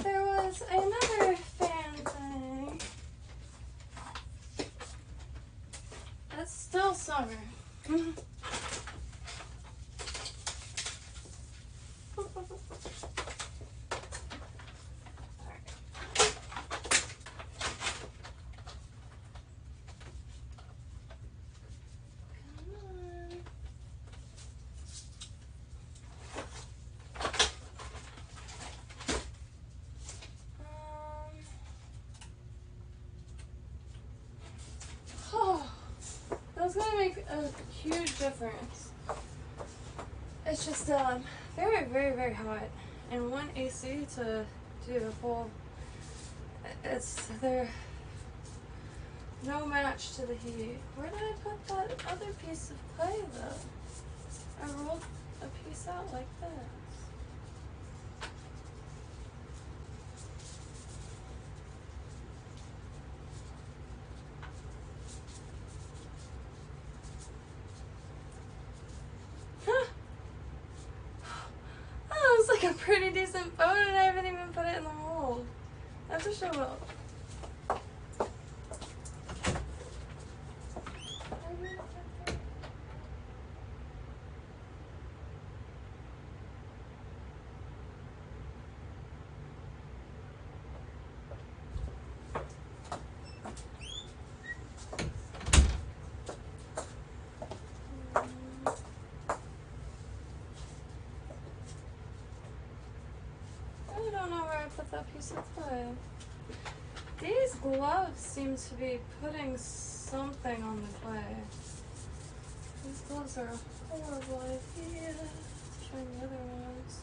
There was another fan thing. It's still summer. That's gonna make a huge difference. It's just very, very, very hot, and one AC to do a full. They're no match to the heat. Where did I put that other piece of clay though? I rolled a piece out like this. That was like a pretty decent bone, and I haven't even put it in the mold. I have to show up. I don't know where I put that piece of clay. These gloves seem to be putting something on the clay. These gloves are a horrible idea. Trying the other ones.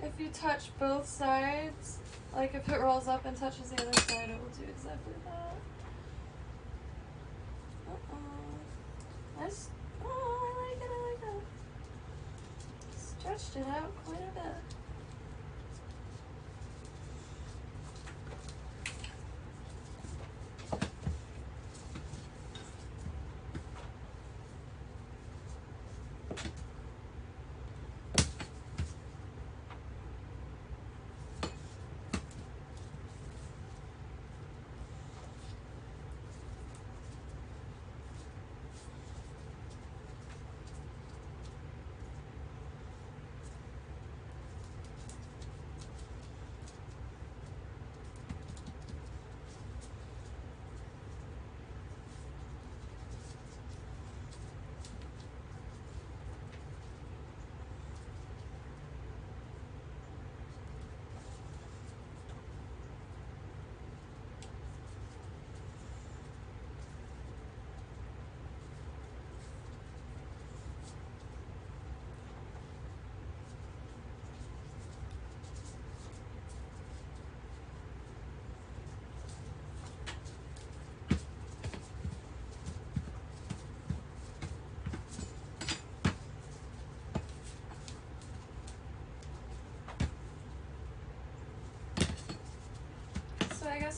If you touch both sides, like if it rolls up and touches the other side, it will do exactly that. Nice. Oh, I like it. Stretched it out quite a bit.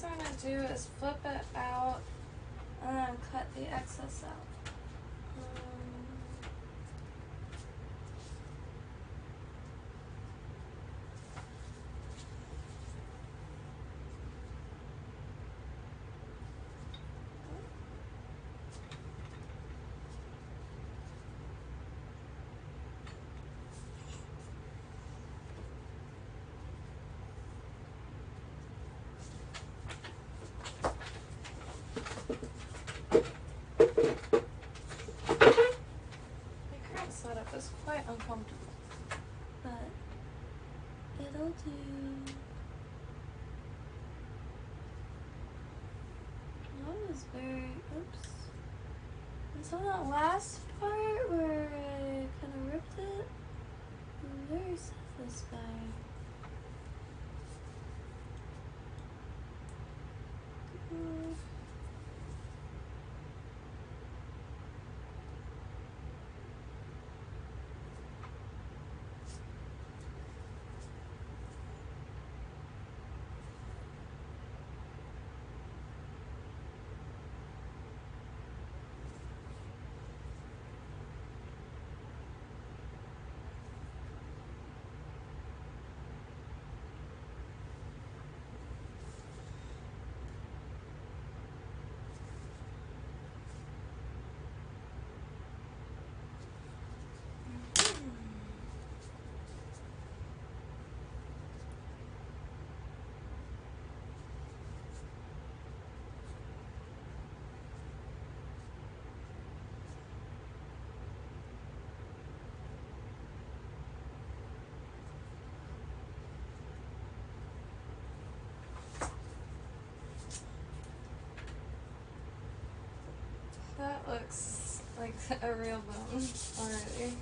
next I'm going to do is flip it out and then cut the excess out. Setup is quite uncomfortable, but it'll do. That was very, oops. Until that last part where I kind of ripped it, I'm very satisfied. That looks like a real bone already.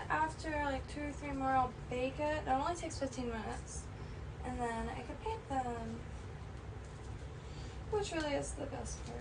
After like 2 or 3 more, I'll bake it. It only takes 15 minutes. And then I can paint them, which really is the best part.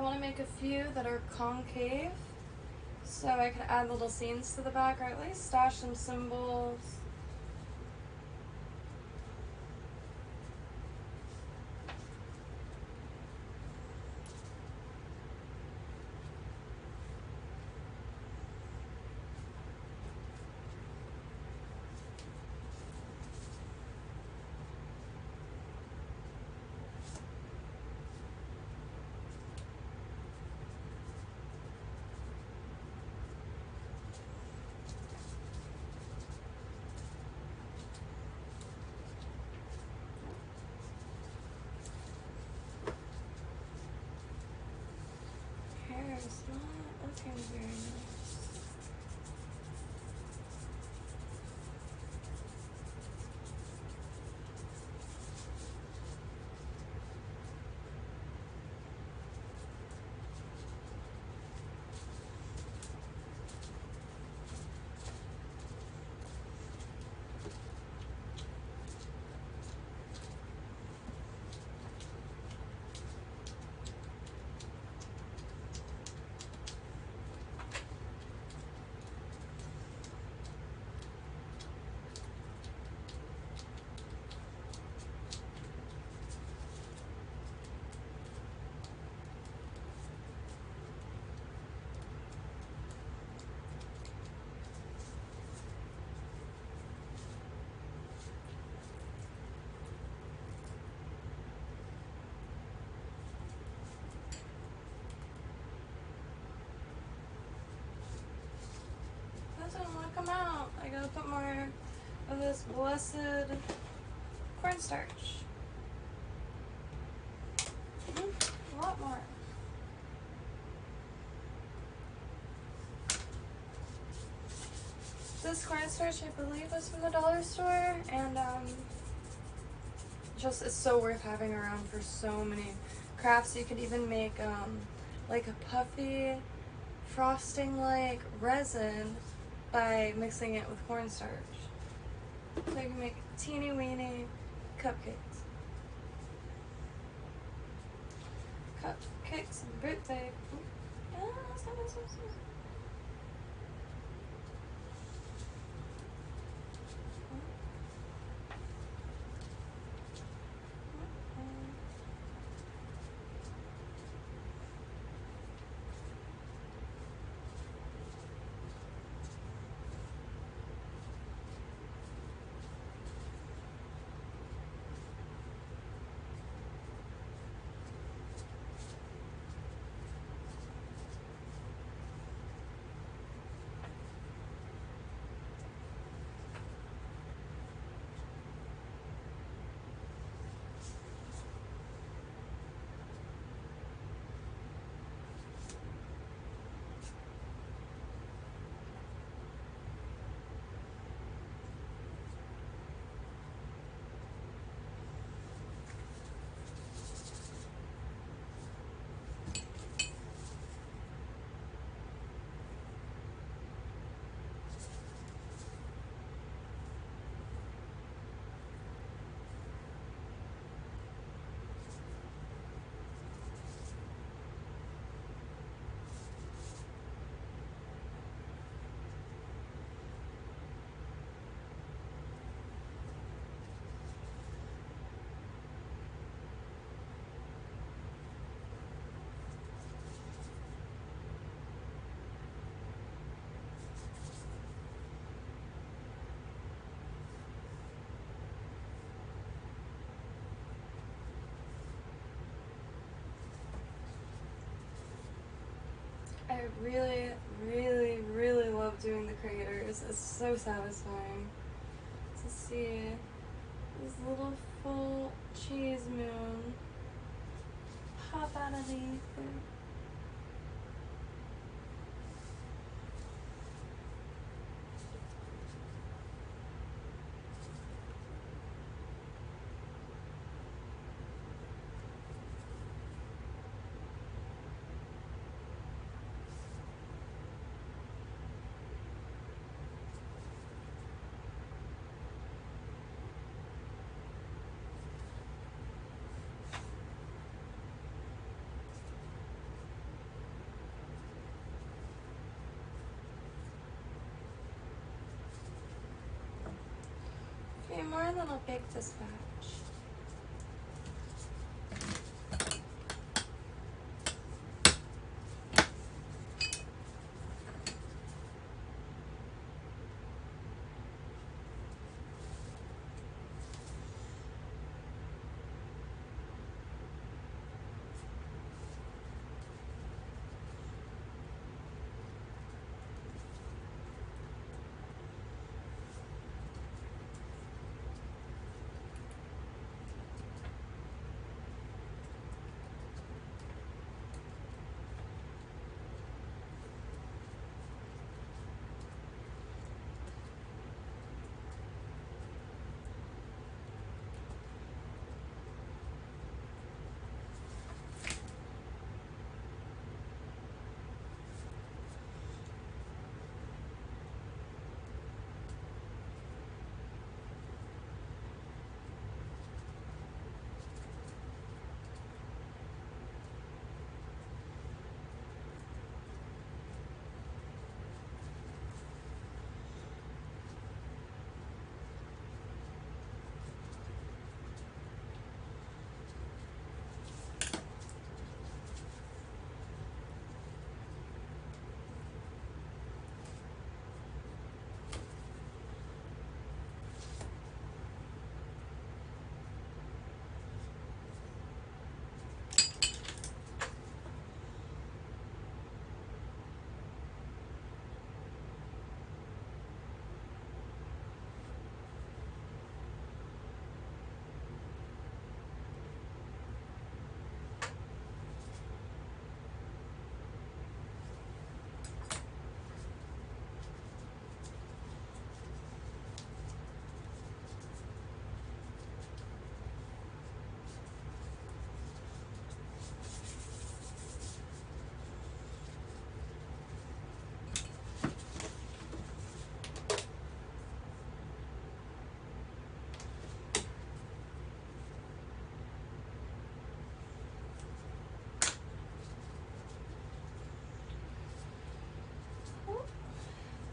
I want to make a few that are concave, so I could add little scenes to the back, or at least stash some symbols. Hair is not looking very nice. Doesn't want to come out. I gotta put more of this blessed cornstarch. A lot more. This cornstarch, I believe, was from the dollar store, and just it's so worth having around for so many crafts. You could even make like a puffy frosting like resin by mixing it with cornstarch. So you can make teeny weeny cupcakes. Cupcakes and birthday. Stop. I really love doing the creators. It's so satisfying to see this little full cheese moon pop out of the ether. more and then I'll bake this batch.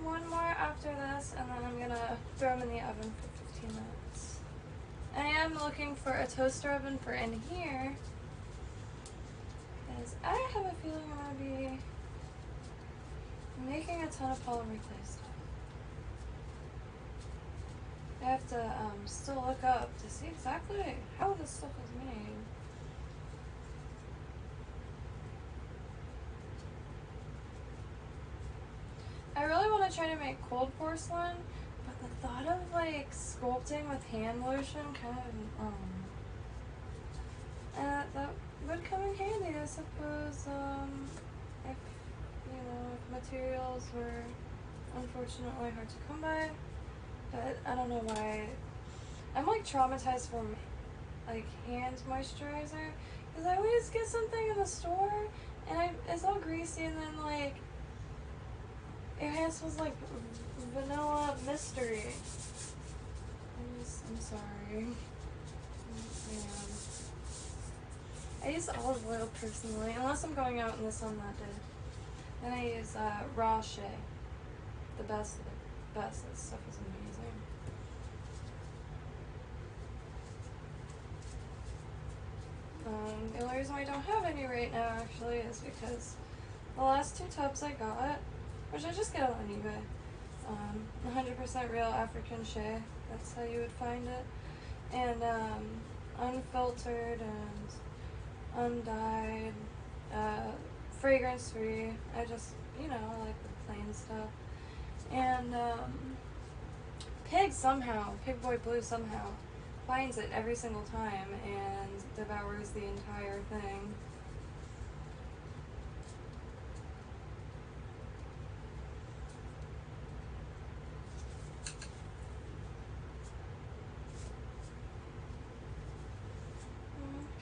One more after this, and then I'm gonna throw them in the oven for 15 minutes. I am looking for a toaster oven for in here, because I have a feeling I'm gonna be making a ton of polymer clay stuff. I have to still look up to see exactly how this stuff is made. I really want to try to make cold porcelain, but the thought of like sculpting with hand lotion kind of that would come in handy, I suppose, if you know, if materials were unfortunately hard to come by. But I don't know why I'm like traumatized from like hand moisturizer, because I always get something in the store and it's all greasy, and then like your hand smells like vanilla mystery. I'm sorry. Yeah. I use olive oil personally, unless I'm going out in the sun that day. Then I use raw shea. The best of the best. That stuff is amazing. The only reason I don't have any right now actually is because the last 2 tubs I got, which I just get on eBay, 100% real African shea, that's how you would find it, and unfiltered and undyed, fragrance free. I just, you know, I like the plain stuff. And Pig Boy Blue somehow finds it every single time and devours the entire thing.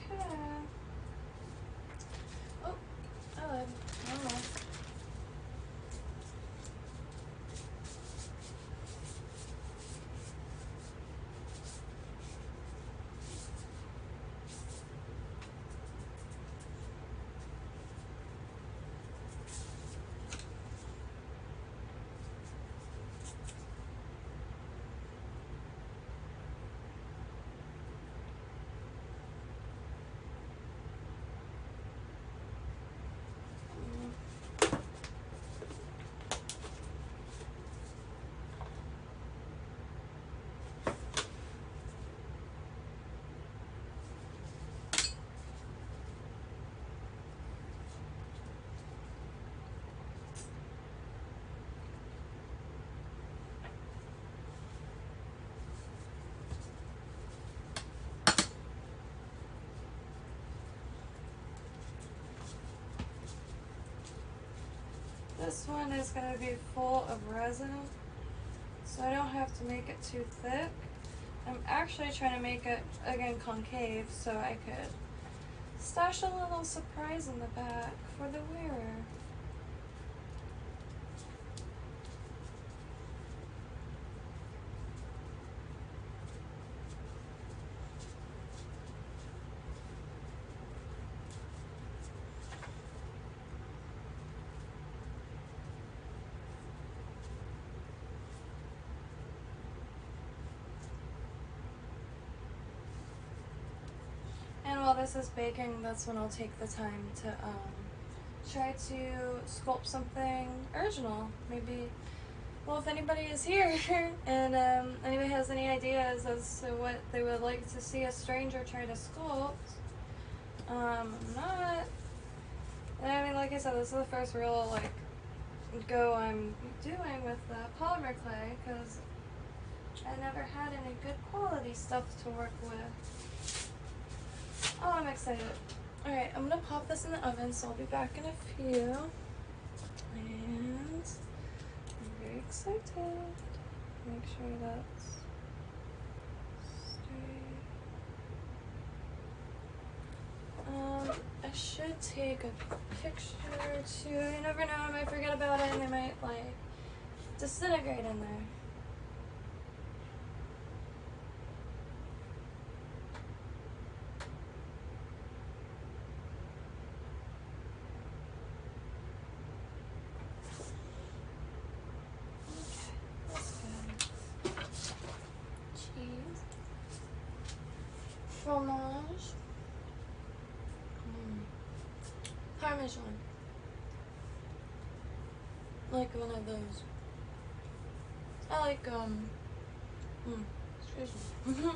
Okay. Oh, I lied. One more. This one is going to be full of resin, so I don't have to make it too thick. I'm actually trying to make it, again, concave, so I could stash a little surprise in the back for the wearer. And while this is baking, that's when I'll take the time to try to sculpt something original. Maybe, well, if anybody is here and anybody has any ideas as to what they would like to see a stranger try to sculpt, I'm not, I mean, like I said, this is the first real, like, go I'm doing with polymer clay, because I never had any good quality stuff to work with. Oh, I'm excited. Alright, I'm gonna pop this in the oven, so I'll be back in a few. And I'm very excited. Make sure that's straight. I should take a picture too. You never know, I might forget about it and they might like disintegrate in there. Fromage. Parmesan. Like one of those. I like, excuse me.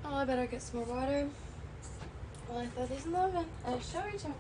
Oh, I better get some more water. Well, I throw these in the oven. I shall return.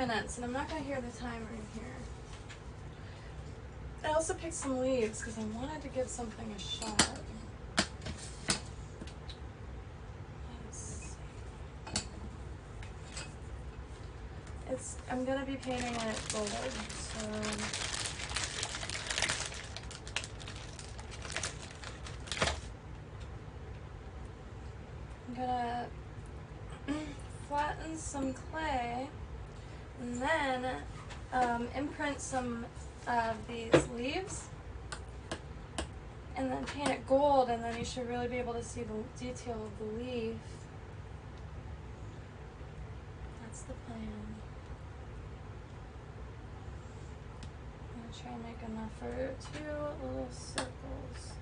minutes, and I'm not going to hear the timer in here. I also picked some leaves because I wanted to give something a shot. Let's see. I'm going to be painting it gold, so... I'm gonna flatten some clay and then imprint some of these leaves and then paint it gold, and then you should really be able to see the detail of the leaf. That's the plan. I'm gonna try and make enough for 2 little circles.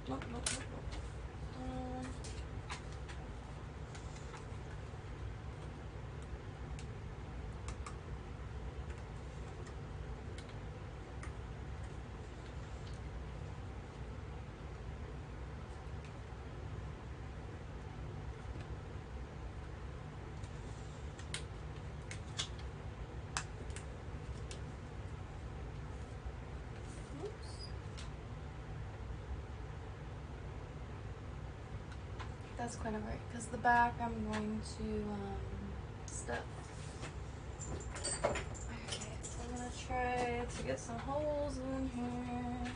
Nope. That's quite alright, because the back I'm going to stuff. Okay, so I'm going to try to get some holes in here.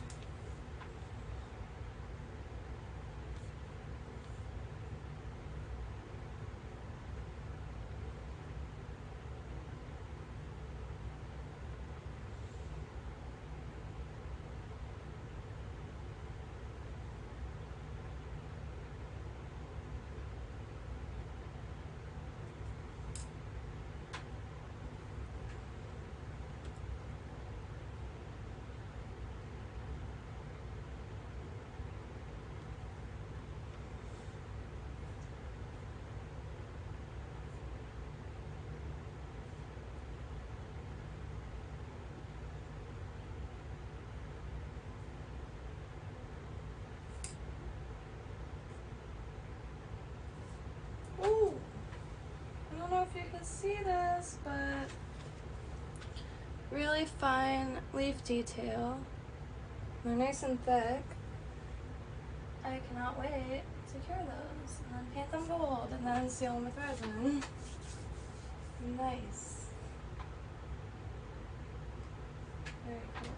Ooh, I don't know if you can see this, but really fine leaf detail. They're nice and thick. I cannot wait to cure those and then paint them gold and then seal them with resin. Nice. Very cool.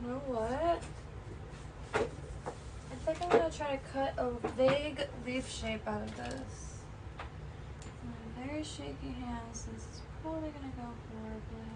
know what? I think I'm gonna try to cut a vague leaf shape out of this. My very shaky hands, this is probably gonna go horribly.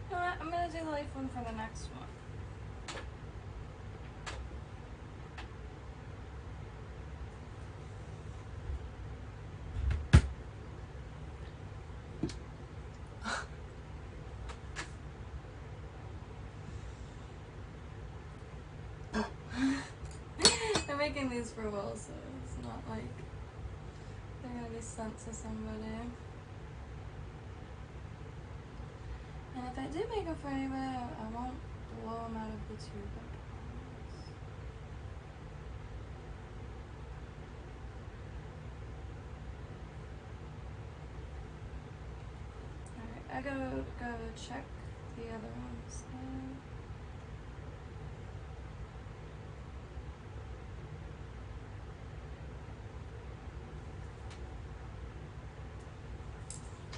You know what? I'm gonna do the leaf one for the next one. I'm making these for Will, so it's not like they're gonna be sent to somebody. And if I do make them for anybody, I won't blow them out of the tube. Alright, I go check the other ones.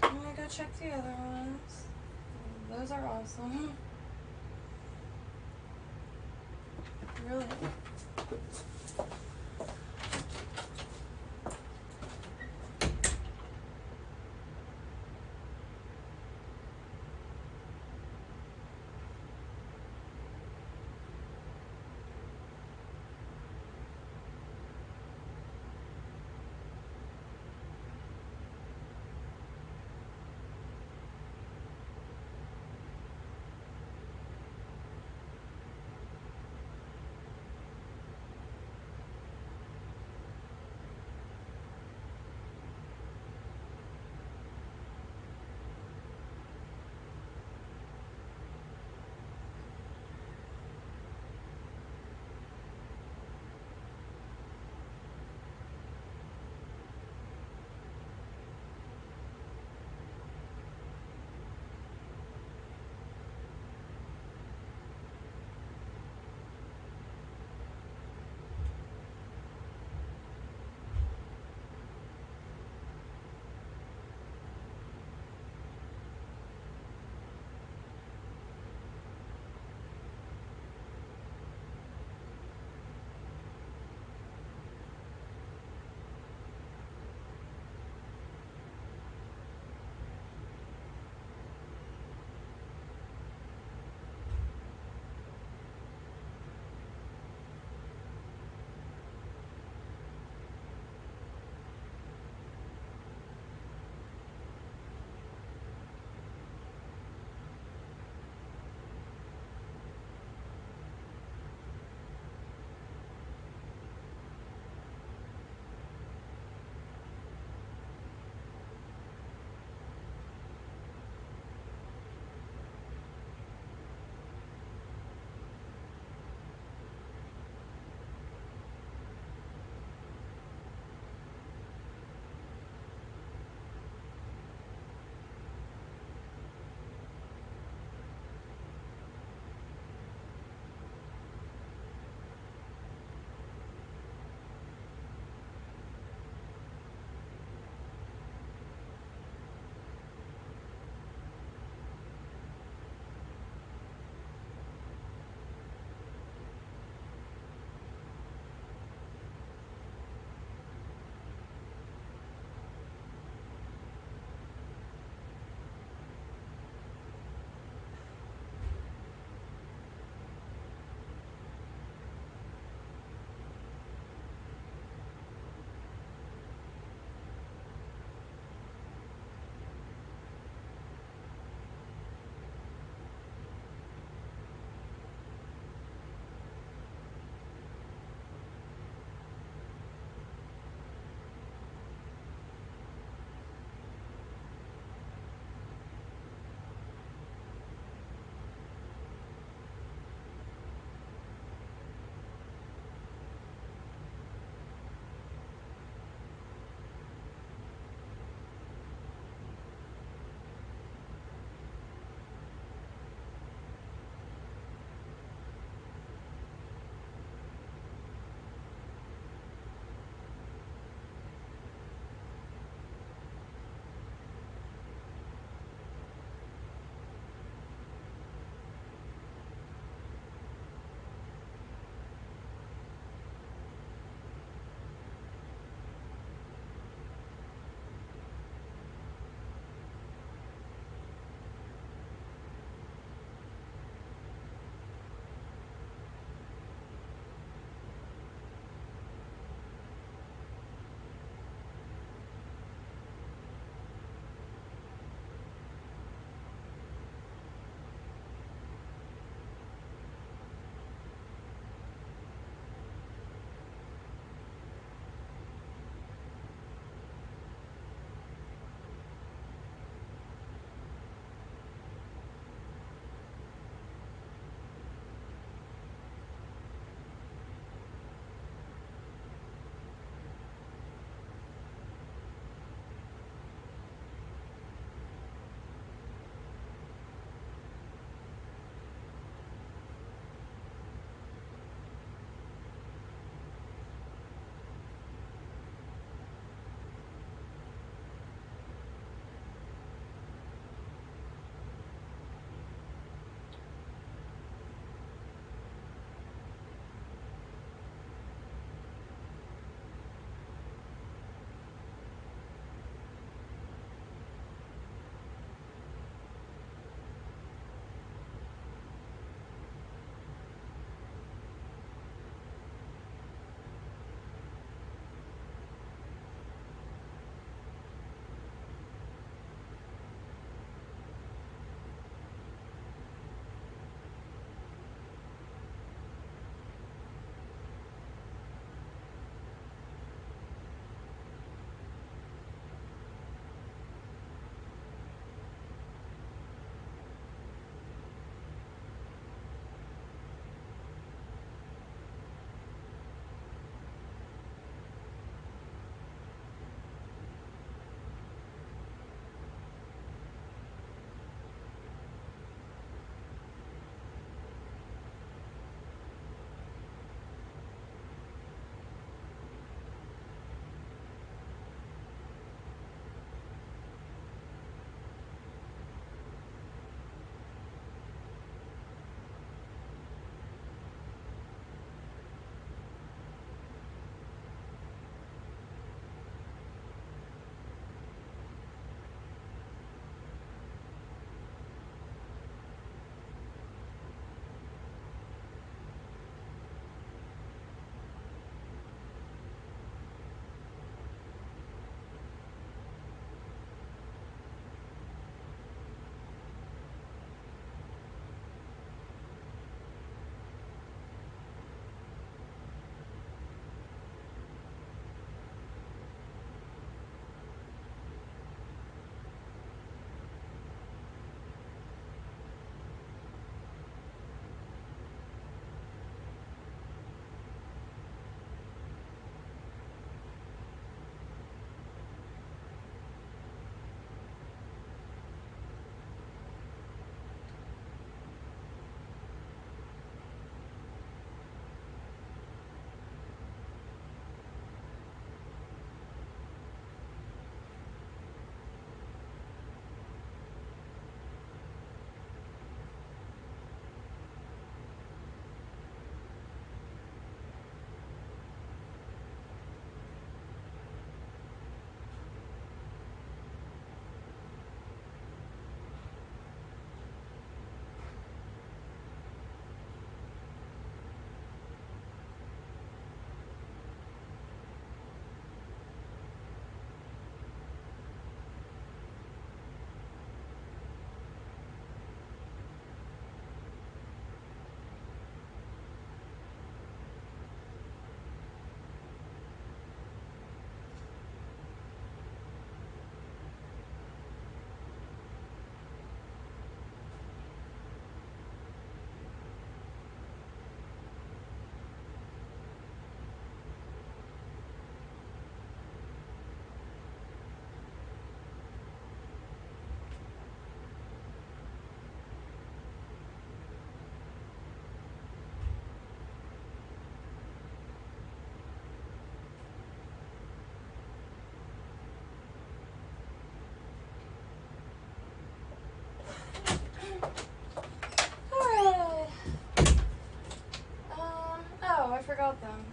I'm gonna go check the other ones. Those are awesome. Really.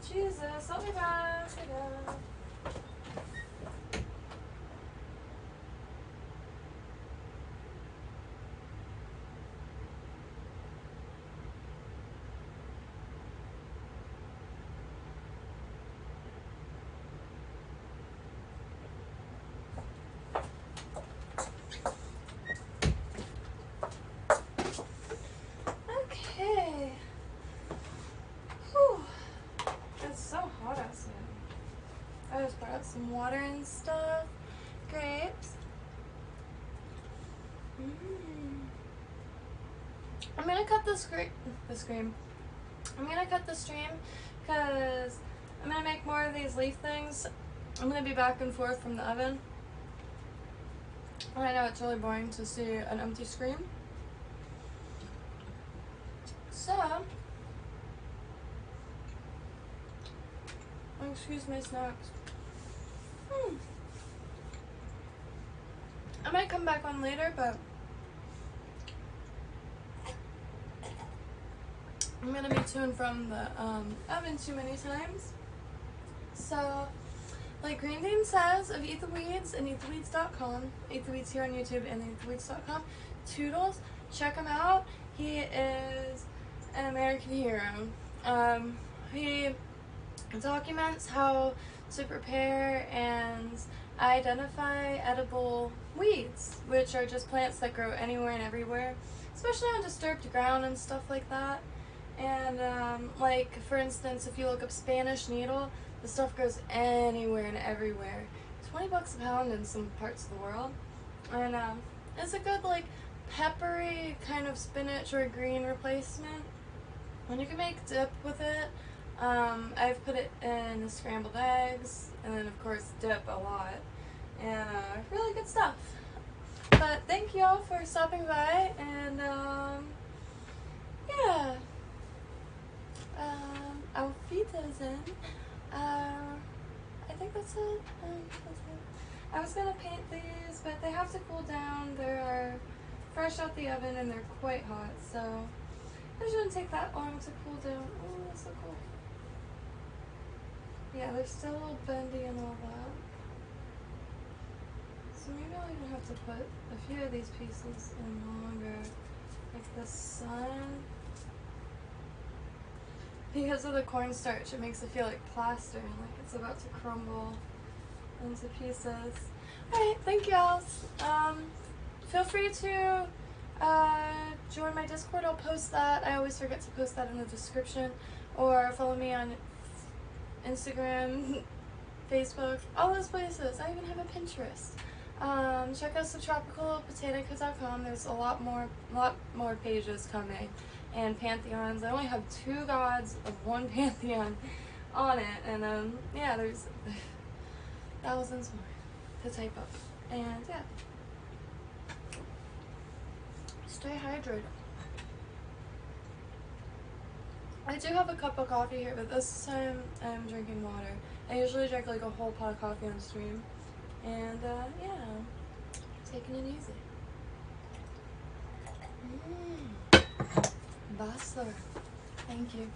Jesus, help me back. Okay. Whew. It's so hot outside. I just brought out some water and stuff. Grapes. I'm gonna cut the stream because I'm gonna make more of these leaf things. I'm gonna be back and forth from the oven. And I know it's really boring to see an empty screen. So, excuse my snacks. I might come back on later, but I'm gonna be to and from the oven too many times. So, like Green Bean says of Eat the Weeds and eattheweeds.com, Eat the Weeds here on YouTube and eattheweeds.com, Toodles, check him out. He is an American hero. He documents how to prepare and identify edible weeds, which are just plants that grow anywhere and everywhere, especially on disturbed ground and stuff like that. And like for instance, if you look up Spanish needle, the stuff grows anywhere and everywhere. $20 a pound in some parts of the world. And it's a good like peppery kind of spinach or green replacement. And you can make dip with it. I've put it in the scrambled eggs, and then of course dip a lot, and really good stuff. But thank you all for stopping by, and yeah, auf Wiedersehen. I think that's it. I was gonna paint these, but they have to cool down. They are fresh out the oven and they're quite hot, so it shouldn't take that long to cool down. Oh, that's so cool. Yeah, they're still a little bendy and all that. So maybe I'll even have to put a few of these pieces in longer, like the sun. Because of the cornstarch, it makes it feel like plaster and like it's about to crumble into pieces. Alright, thank y'all. Feel free to join my Discord. I'll post that. I always forget to post that in the description. Or follow me on Instagram, Facebook, all those places. I even have a Pinterest. Check out tropicalpotato.com. There's a lot more pages coming, and pantheons. I only have 2 gods of one pantheon on it, and yeah, there's thousands more to type up. And yeah, stay hydrated. I do have a cup of coffee here, but this time I'm drinking water. I usually drink like a whole pot of coffee on stream. And yeah, taking it easy. Bastler. Thank you.